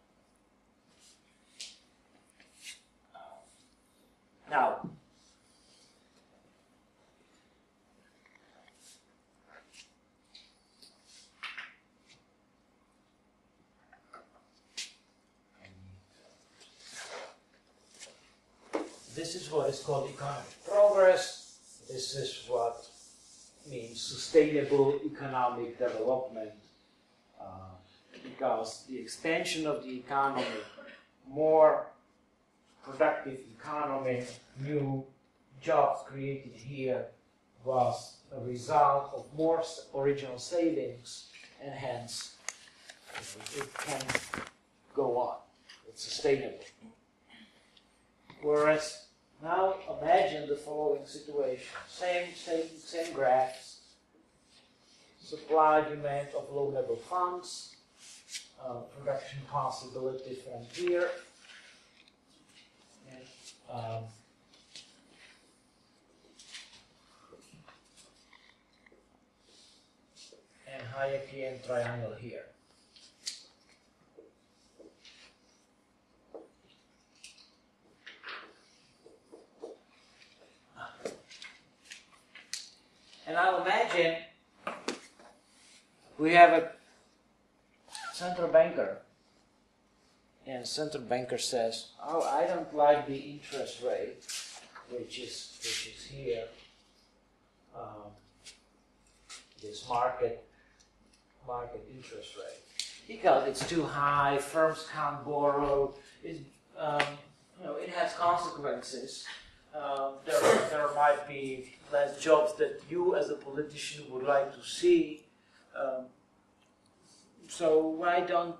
Now, this is what is called economic progress. This is what means sustainable economic development, because the expansion of the economy, more productive economy, new jobs created here, was a result of more original savings, and hence it can go on. It's sustainable. Whereas now imagine the following situation. Same graphs. Supply, demand of loanable funds. Production possibility from here. And Hayekian triangle here. And now imagine we have a central banker, and central banker says, "Oh, I don't like the interest rate, which is here. This market interest rate, because it's too high. Firms can't borrow. It has consequences. There might be less jobs that you, as a politician, would like to see. So why don't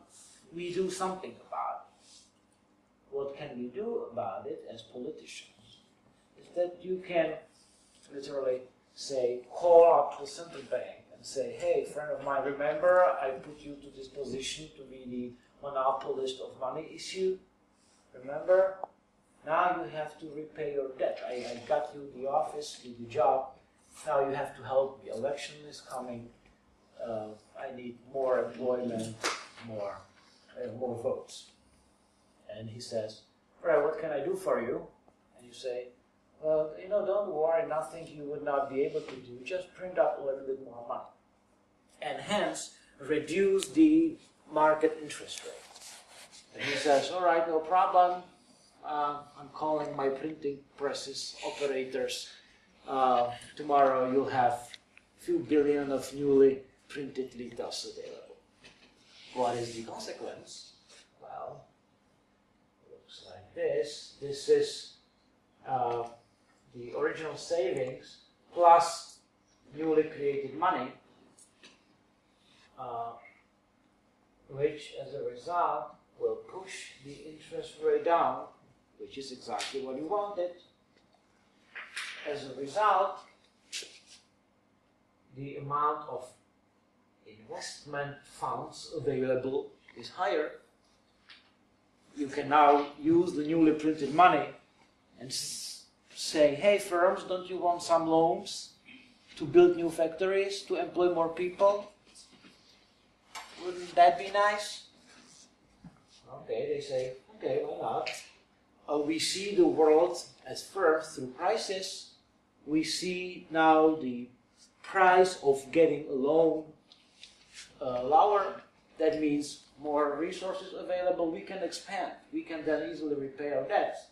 we do something about it? What can we do about it as politicians? Is that you can literally say, call up to the central bank and say, hey, friend of mine, remember I put you to this position to be the monopolist of money issue? Remember? Now you have to repay your debt. I got you the office, the job. Now you have to help me. Election is coming. I need more employment, more votes. And he says, all right, what can I do for you? And you say, well, don't worry, nothing you would not be able to do. Just print up a little bit more money. And hence, reduce the market interest rate. And he says, all right, no problem. I'm calling my printing presses operators. Tomorrow you'll have a few billion of newly printed litas available. What is the consequence? Well, it looks like this. This is the original savings plus newly created money, which as a result will push the interest rate down, which is exactly what you wanted. As a result, the amount of investment funds available is higher. You can now use the newly printed money and say, hey firms, don't you want some loans to build new factories, to employ more people? Wouldn't that be nice? Okay, they say, okay, why not? We see the world as first through prices. We see now the price of getting a loan lower. That means more resources available. We can expand. We can then easily repay our debts.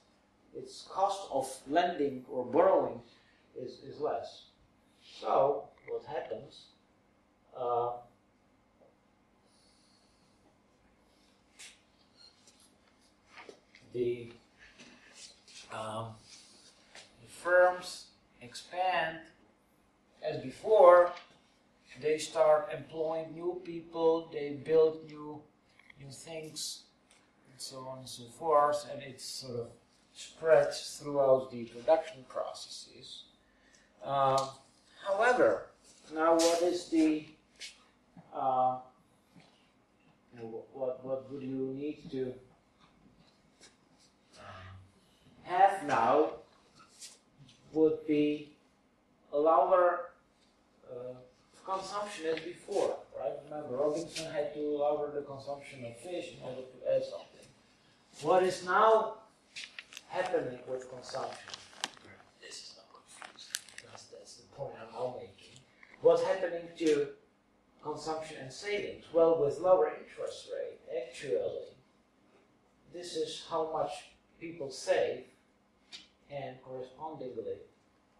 Its cost of lending or borrowing is less. So what happens? The firms expand as before. They start employing new people. They build new things, and so on and so forth. And it's sort of spreads throughout the production processes. However, now what is the what would you need to have now would be a lower consumption as before, right? Remember, Robinson had to lower the consumption of fish in order to add something. What is now happening with consumption? This is not confusing, because that's the point I'm now making. What's happening to consumption and savings? Well, with lower interest rate, actually, this is how much people save, and correspondingly,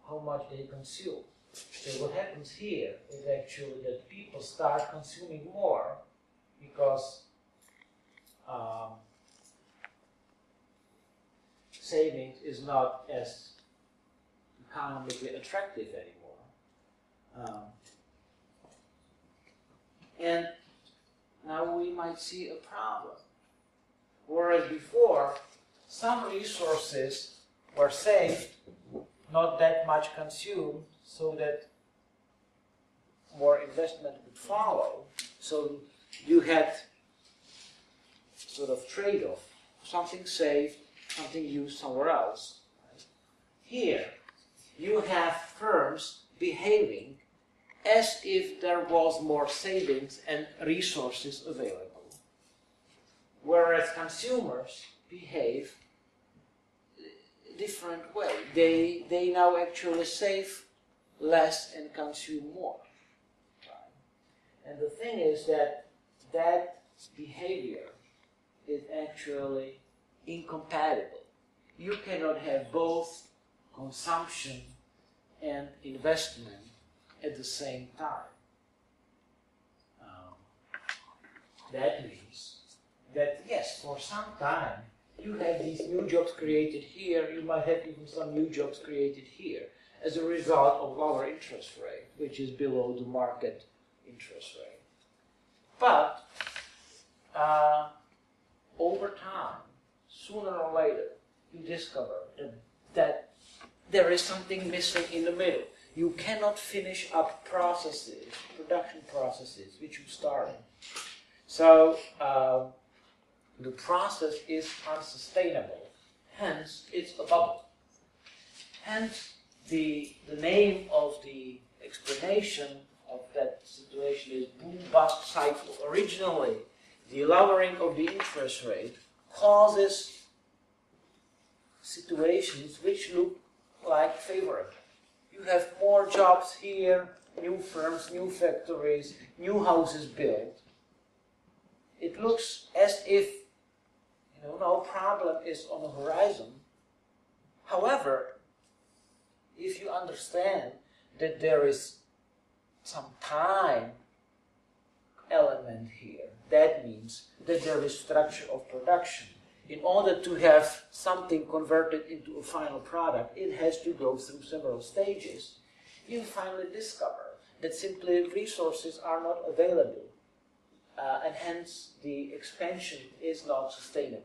how much they consume. So what happens here is actually that people start consuming more because savings is not as economically attractive anymore. And now we might see a problem. Whereas before, some resources were saved, not that much consumed, so that more investment would follow. So you had sort of trade-off, something saved, something used somewhere else. Right? Here, you have firms behaving as if there was more savings and resources available, whereas consumers behave a different way. They now actually save less and consume more. Right? And the thing is that that behavior is actually incompatible. You cannot have both consumption and investment at the same time. That means that, yes, for some time, you have these new jobs created here, you might have even some new jobs created here as a result of lower interest rate, which is below the market interest rate. But over time, sooner or later, you discover that there is something missing in the middle. You cannot finish up processes, production processes, which you started. So the process is unsustainable, hence it's a bubble. Hence the name of the explanation of that situation is boom-bust cycle. Originally, the lowering of the interest rate causes situations which look like favorable. You have more jobs here, new firms, new factories, new houses built. It looks as if no problem is on the horizon. However, if you understand that there is some time element here, that means that there is structure of production. In order to have something converted into a final product, it has to go through several stages. You finally discover that simply resources are not available. And hence the expansion is not sustainable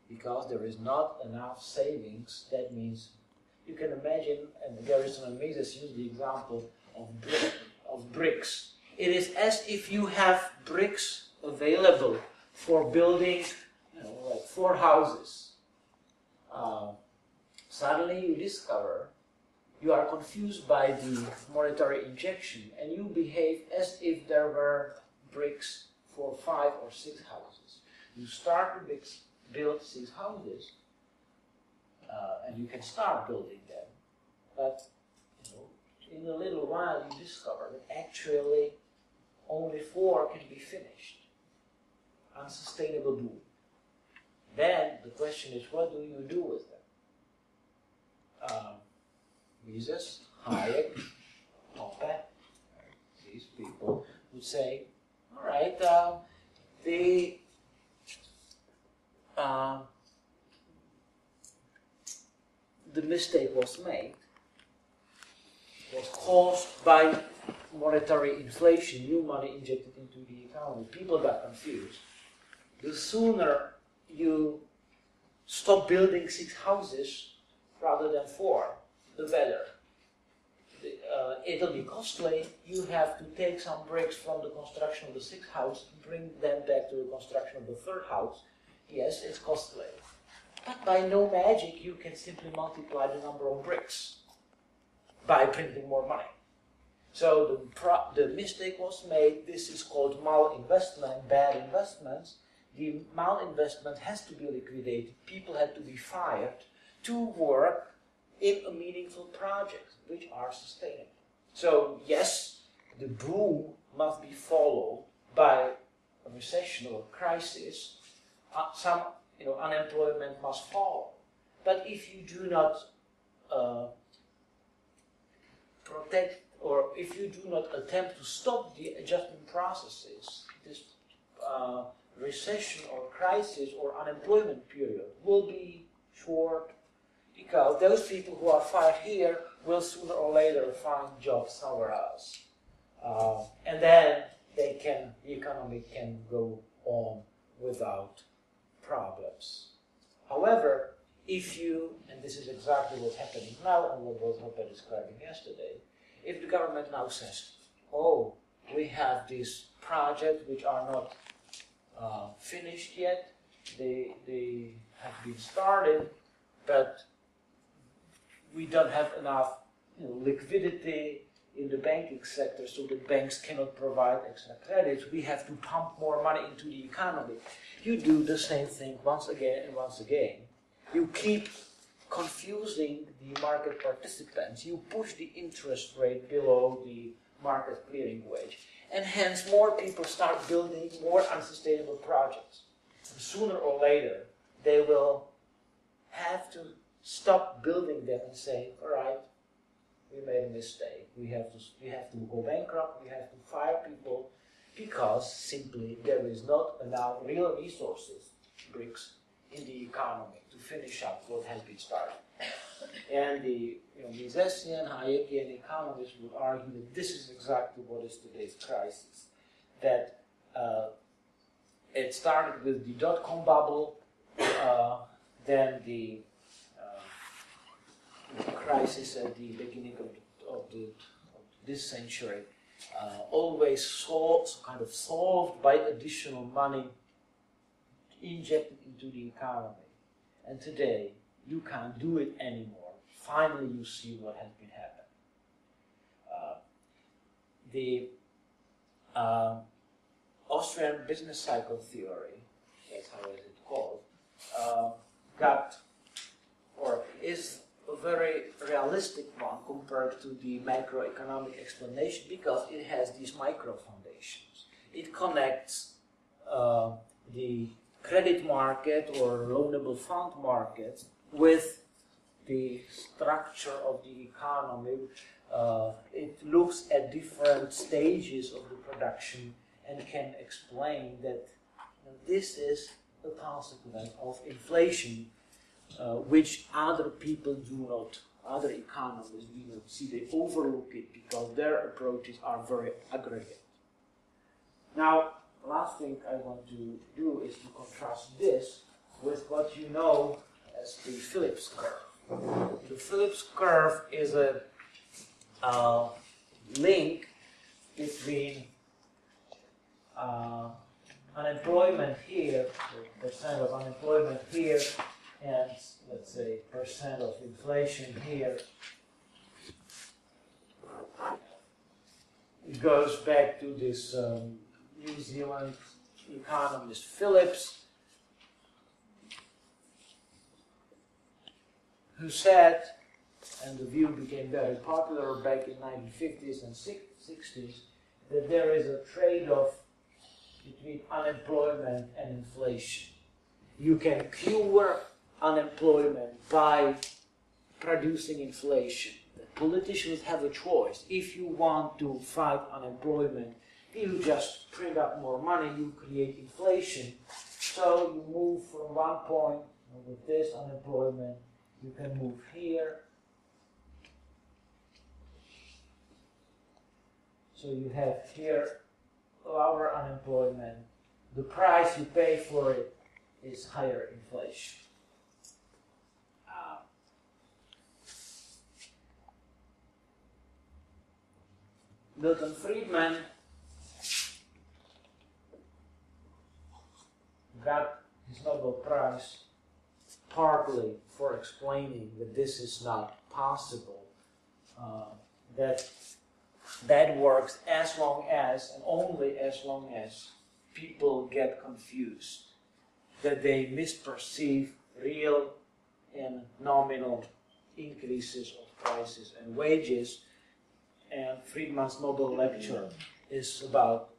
because there is not enough savings. That means you can imagine, and there is an amazing use the example of bricks. It is as if you have bricks available for building, like 4 houses. Suddenly you discover you are confused by the monetary injection, and you behave as if there were bricks for 5 or 6 houses. You start to build 6 houses, and you can start building them. But in a little while, you discover that actually only 4 can be finished. Unsustainable boom. Then the question is, what do you do with them? Mises, Hayek, Hoppe, these people would say, all right, the mistake was made, was caused by monetary inflation, new money injected into the economy. People got confused. The sooner you stop building 6 houses rather than 4, the better. It'll be costly. You have to take some bricks from the construction of the 6th house and bring them back to the construction of the 3rd house. Yes, it's costly. But by no magic, you can simply multiply the number of bricks by printing more money. So the mistake was made. This is called malinvestment, bad investments. The malinvestment has to be liquidated. People had to be fired to work in a meaningful project, which are sustainable. So yes, the boom must be followed by a recession or a crisis. Some unemployment must follow. But if you do not protect, or if you do not attempt to stop the adjustment processes, this recession or crisis or unemployment period will be short, because those people who are fired here will sooner or later find jobs somewhere else. And then the economy can go on without problems. However, if you, and this is exactly what's happening now and what was Hoppe describing yesterday, if the government now says, oh, we have these projects which are not finished yet, they have been started, but we don't have enough liquidity in the banking sector, so the banks cannot provide extra credits. We have to pump more money into the economy. You do the same thing once again and once again. You keep confusing the market participants. You push the interest rate below the market clearing wage. And hence more people start building more unsustainable projects. And sooner or later, they will have to stop building them and say, all right, we made a mistake. We have to go bankrupt, we have to fire people, because simply there is not enough real resources, bricks, in the economy to finish up what has been started. And the Misesian, Hayekian economists would argue that this is exactly what is today's crisis. That it started with the dot-com bubble, then the crisis at the beginning of this century, always solved by additional money injected into the economy. And today, you can't do it anymore. Finally, you see what has been happening. The Austrian business cycle theory, that's how it is called, is a very realistic one compared to the macroeconomic explanation, because it has these micro foundations. It connects the credit market or loanable fund market with the structure of the economy. It looks at different stages of the production and can explain that this is a consequence of inflation, which other people do not, other economists do not see. They overlook it because their approaches are very aggregate. Now, last thing I want to do is to contrast this with what you know as the Phillips curve. The Phillips curve is a link between unemployment here, the percent of unemployment here, and let's say percent of inflation here. It goes back to this New Zealand economist Phillips, who said, and the view became very popular back in 1950s and 60s, that there is a trade-off between unemployment and inflation. You can cure unemployment by producing inflation. The politicians have a choice. If you want to fight unemployment, you just print up more money, you create inflation. So you move from one point, with this unemployment, you can move here. So you have here lower unemployment. The price you pay for it is higher inflation. Milton Friedman got his Nobel Prize partly for explaining that this is not possible, that works as long as, and only as long as, people get confused, that they misperceive real and nominal increases of prices and wages. And Friedman's Nobel lecture is about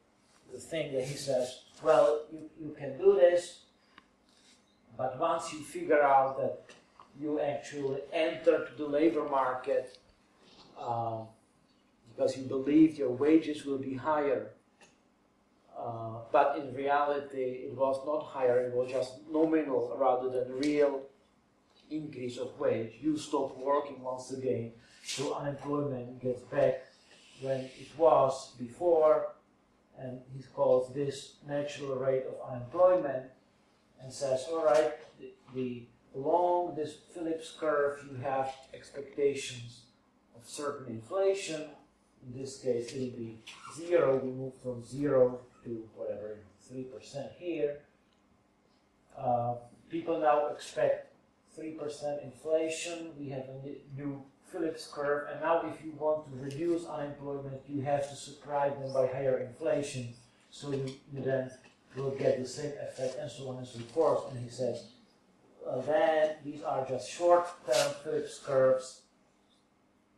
the thing that he says, well, you can do this, but once you figure out that you actually enter the labor market because you believe your wages will be higher, but in reality it was not higher, it was just nominal rather than real increase of wage. You stop working once again, so unemployment gets back when it was before, and he calls this natural rate of unemployment, and says, all right, along this Phillips curve you have expectations of certain inflation. In this case it will be 0, we move from 0 to whatever, 3% here. People now expect 3% inflation. We have a new Phillips curve, and now if you want to reduce unemployment, you have to surprise them by higher inflation, so you then will get the same effect, and so on and so forth. And he says, then these are just short-term Phillips curves.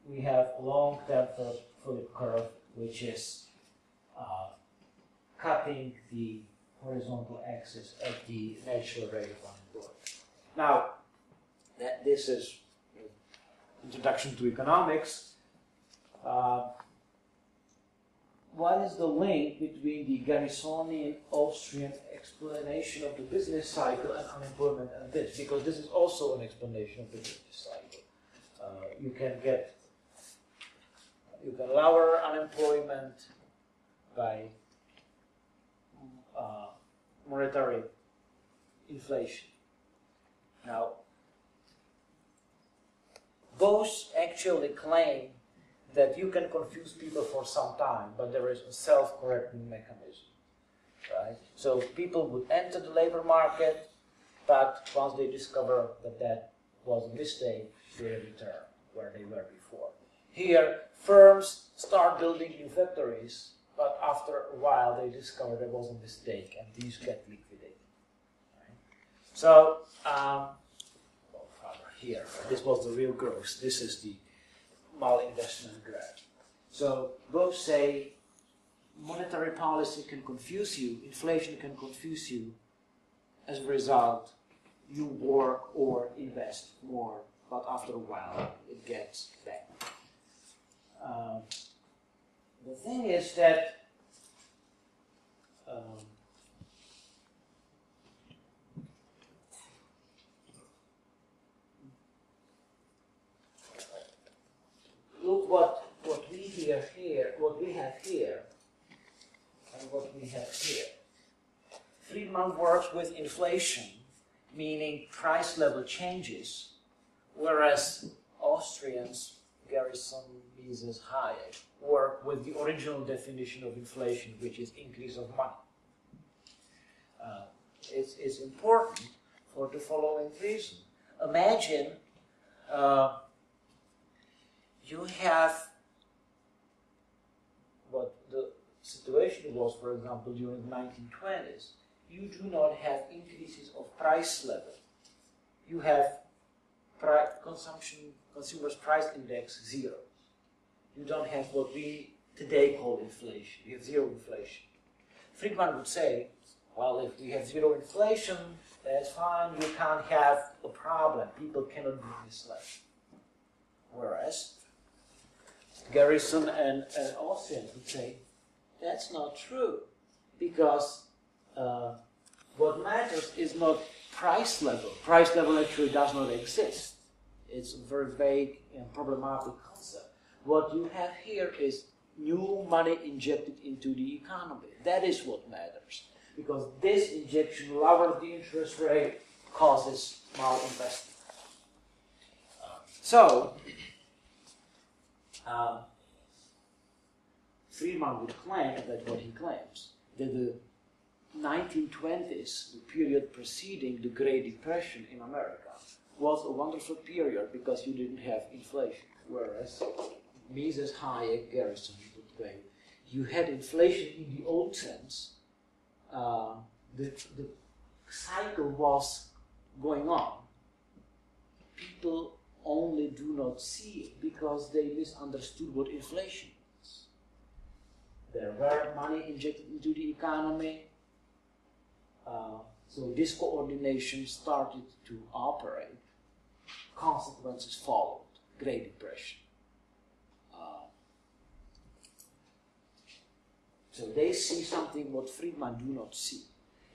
We have long-term Phillips curve, which is cutting the horizontal axis at the natural rate of unemployment. Now, this is introduction to economics. What is the link between the Garrisonian Austrian explanation of the business cycle and unemployment and this? Because this is also an explanation of the business cycle. You can lower unemployment by monetary inflation. Now, both actually claim that you can confuse people for some time, but there is a self-correcting mechanism, right? So people would enter the labor market, but once they discover that that was a mistake, they return where they were before. Here, firms start building new factories, but after a while they discover there was a mistake, and these get liquidated. Right? So, here, this was the real growth. This is the malinvestment graph. So both say monetary policy can confuse you, inflation can confuse you. As a result, you work or invest more, but after a while it gets back. The thing is that look what we have here, and what we have here. Friedman works with inflation, meaning price level changes, whereas Austrians, Garrison, Mises, Hayek, work with the original definition of inflation, which is increase of money. It's important for the following reason. Imagine you have what the situation was, for example, during the 1920s. You do not have increases of price level. You have consumer's price index 0. You don't have what we today call inflation. You have zero inflation. Friedman would say, well, if we have zero inflation, that's fine. You can't have a problem. People cannot be misled. Whereas Garrison and Austrian would say, that's not true, because what matters is not price level. Price level actually does not exist. It's a very vague and problematic concept. What you have here is new money injected into the economy. That is what matters, because this injection lowers the interest rate, causes malinvestment. Friedman would claim that what he claims, that the 1920s, the period preceding the Great Depression in America, was a wonderful period because you didn't have inflation. Whereas Mises, Hayek, Garrison would claim you had inflation in the old sense. The cycle was going on. People only do not see it because they misunderstood what inflation is. There were money injected into the economy, so this coordination started to operate. Consequences followed. Great Depression. So they see something what Friedman do not see.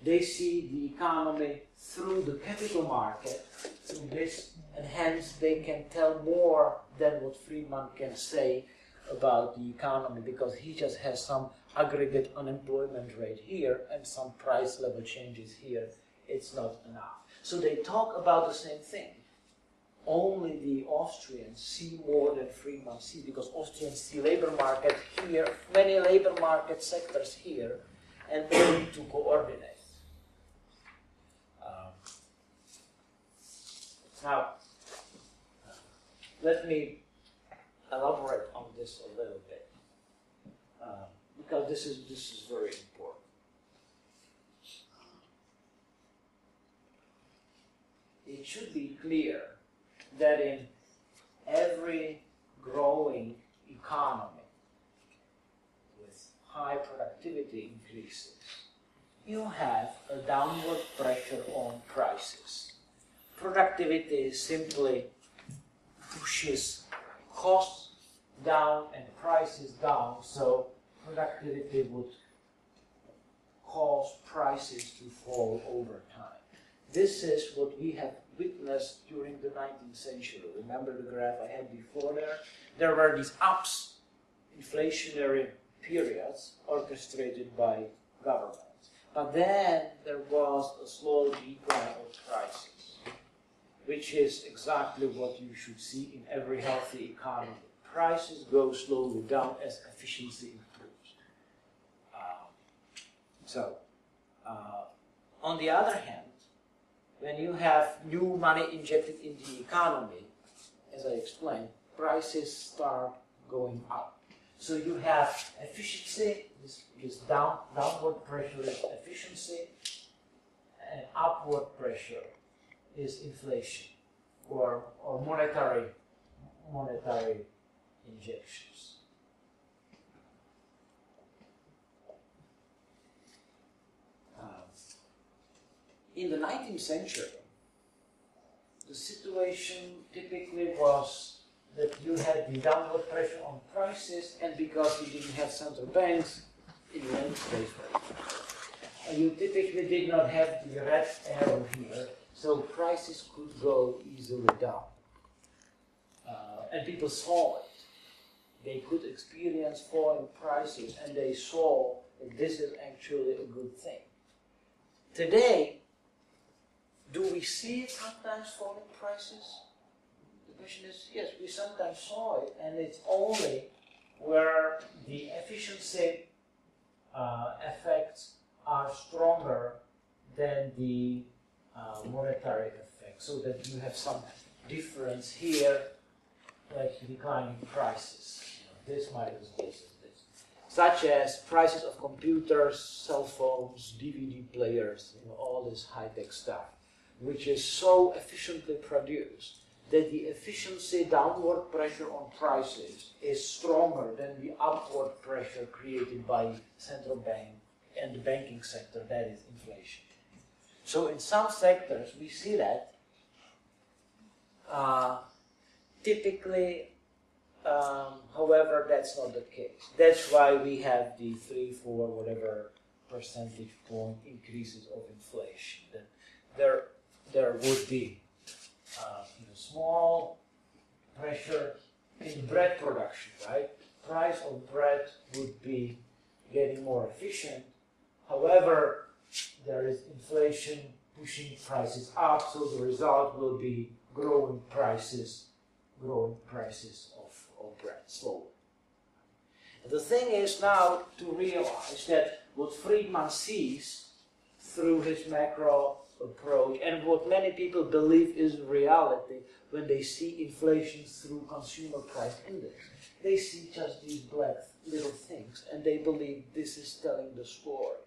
They see the economy through the capital market, through this, and hence they can tell more than what Friedman can say about the economy, because he just has some aggregate unemployment rate here and some price level changes here. It's not enough. So they talk about the same thing. Only the Austrians see more than Friedman sees, because Austrians see labor market here, many labor market sectors here, and they need to coordinate. Now, let me elaborate on this a little bit, because this is very important. it should be clear that in every growing economy with high productivity increases, you have a downward pressure on prices. Productivity simply pushes costs down and prices down, so productivity would cause prices to fall over time. This is what we have witnessed during the 19th century. Remember the graph I had before there? There were these ups, inflationary periods orchestrated by governments. But then there was a slow decline of prices, which is exactly what you should see in every healthy economy. Prices go slowly down as efficiency improves. On the other hand, when you have new money injected into the economy, as I explained, prices start going up. So you have efficiency, this downward pressure is efficiency, and upward pressure is inflation or monetary injections. In the 19th century, the situation typically was that you had the downward pressure on prices, and because you didn't have central banks in the United States, you typically did not have the red arrow here, so prices could go easily down. And people saw it. They could experience falling prices, and they saw that this is actually a good thing. Today, do we see sometimes falling prices? The question is, yes, we sometimes saw it, and it's only where the efficiency effects are stronger than the monetary effect, so that you have some difference here, like declining prices. This minus this is this. Such as prices of computers, cell phones, DVD players, all this high-tech stuff, which is so efficiently produced that the efficiency downward pressure on prices is stronger than the upward pressure created by central bank and the banking sector, that is inflation. So in some sectors we see that. Typically, however, that's not the case. That's why we have the 3, 4, whatever percentage point increases of inflation. That there would be small pressure in bread production, right? Price of bread would be getting more efficient. However, there is inflation pushing prices up, so the result will be growing prices of bread slowly. And the thing is now to realize that what Friedman sees through his macro approach, and what many people believe is reality when they see inflation through consumer price index. They see just these black little things, and they believe this is telling the story.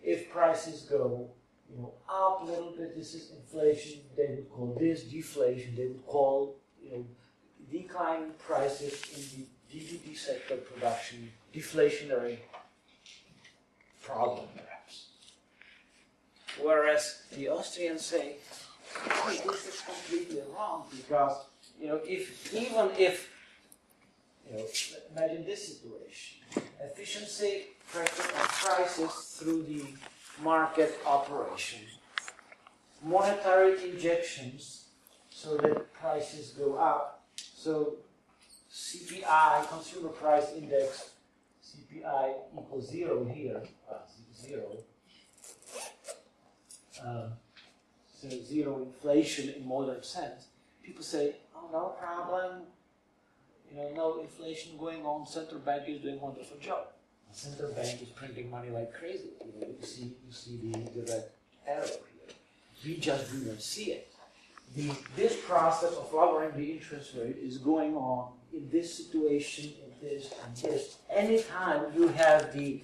If prices go up a little bit, this is inflation. They would call this deflation. They would call declining prices in the DVD sector production deflationary problem, perhaps. Whereas the Austrians say, hey, this is completely wrong, because even if imagine this situation: efficiency pressure on prices through the market operation, monetary injections so that prices go up. So CPI, consumer price index, CPI equals 0 here, 0. So 0 inflation in modern sense. People say, oh, no problem, no inflation going on, central bank is doing a wonderful job. The central bank is printing money like crazy. You see the red arrow here. We just do not see it. This process of lowering the interest rate is going on in this situation, in this, and this. Anytime you have the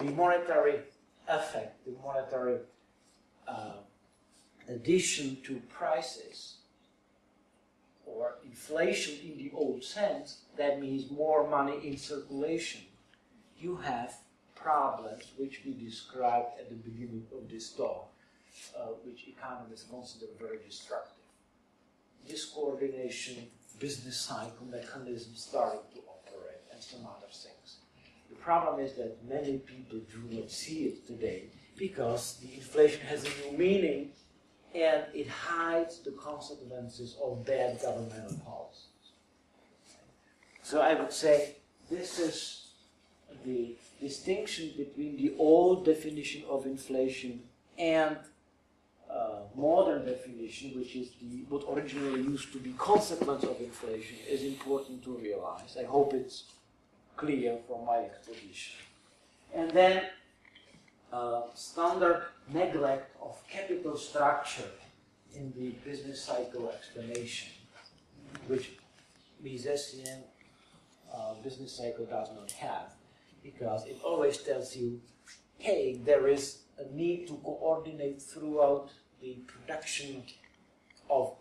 monetary effect, the monetary addition to prices or inflation in the old sense, that means more money in circulation, you have problems which we described at the beginning of this talk, which economists consider very destructive. Discoordination, business cycle mechanisms starting to operate, and some other things. The problem is that many people do not see it today because the inflation has a new meaning and it hides the consequences of bad governmental policies. So I would say this is the distinction between the old definition of inflation and modern definition, which is what originally used to be consequence of inflation, is important to realize. I hope it's clear from my exposition. And then standard neglect of capital structure in the business cycle explanation, which Misesian business cycle does not have, because it always tells you, hey, there is a need to coordinate throughout the production of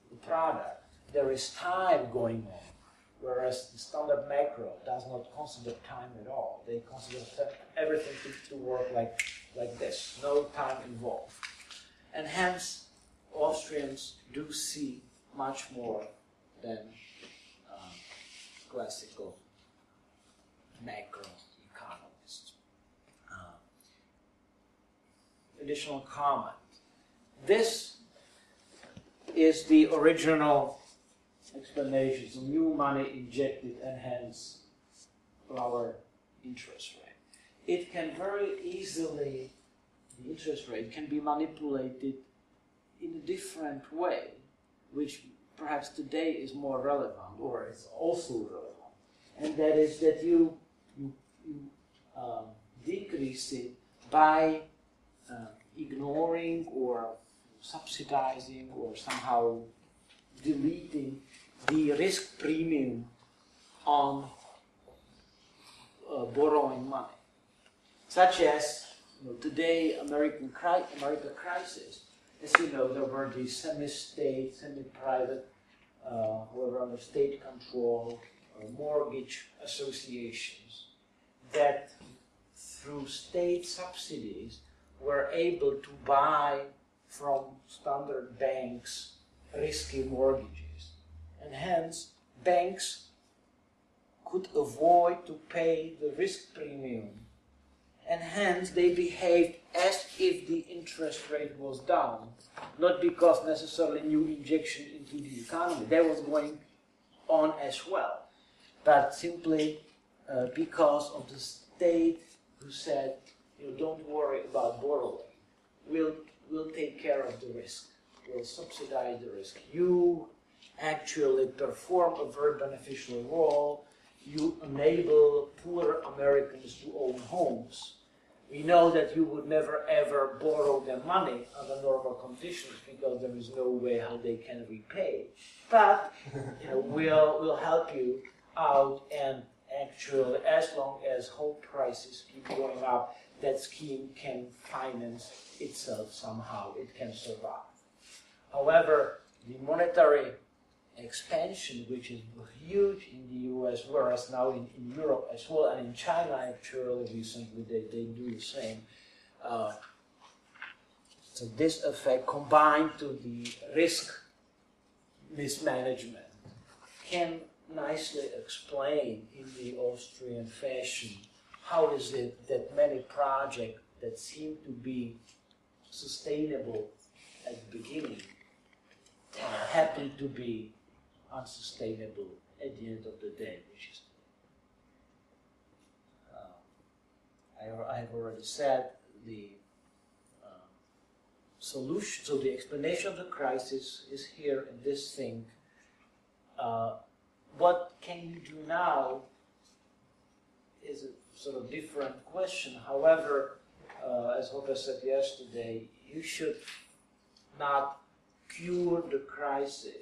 the product. There is time going on, whereas the standard macro does not consider time at all. They consider everything to work like this, no time involved. And hence, Austrians do see much more than classical macro economists. Additional comment. This is the original explanation, so new money injected and hence lower interest rate. It can very easily, the interest rate can be manipulated in a different way, which perhaps today is more relevant, or is also relevant, and that is that you decrease it by ignoring or subsidizing or somehow deleting the risk premium on borrowing money. Such as today America crisis. As you know, there were these semi-state, semi-private, whoever under state control, mortgage associations that through state subsidies were able to buy from standard banks risky mortgages. And hence, banks could avoid to pay the risk premium. And hence, they behaved as if the interest rate was down, not because necessarily new injection into the economy. That was going on as well, but simply because of the state who said, don't worry about borrowing. We'll take care of the risk. We'll subsidize the risk. You actually perform a very beneficial role. You enable poor Americans to own homes. We know that you would never ever borrow them money under normal conditions because there is no way how they can repay. But we'll help you out, and actually, as long as home prices keep going up, that scheme can finance itself somehow. It can survive. However, the monetary expansion, which is huge in the US, whereas now in Europe as well, and in China actually recently they do the same. So this effect combined to the risk mismanagement can nicely explain in the Austrian fashion how is it that many projects that seem to be sustainable at the beginning happen to be unsustainable at the end of the day, which is I have already said the solution. So the explanation of the crisis is here in this thing. What can you do now is a sort of different question. However, as Hoppe said yesterday, you should not cure the crisis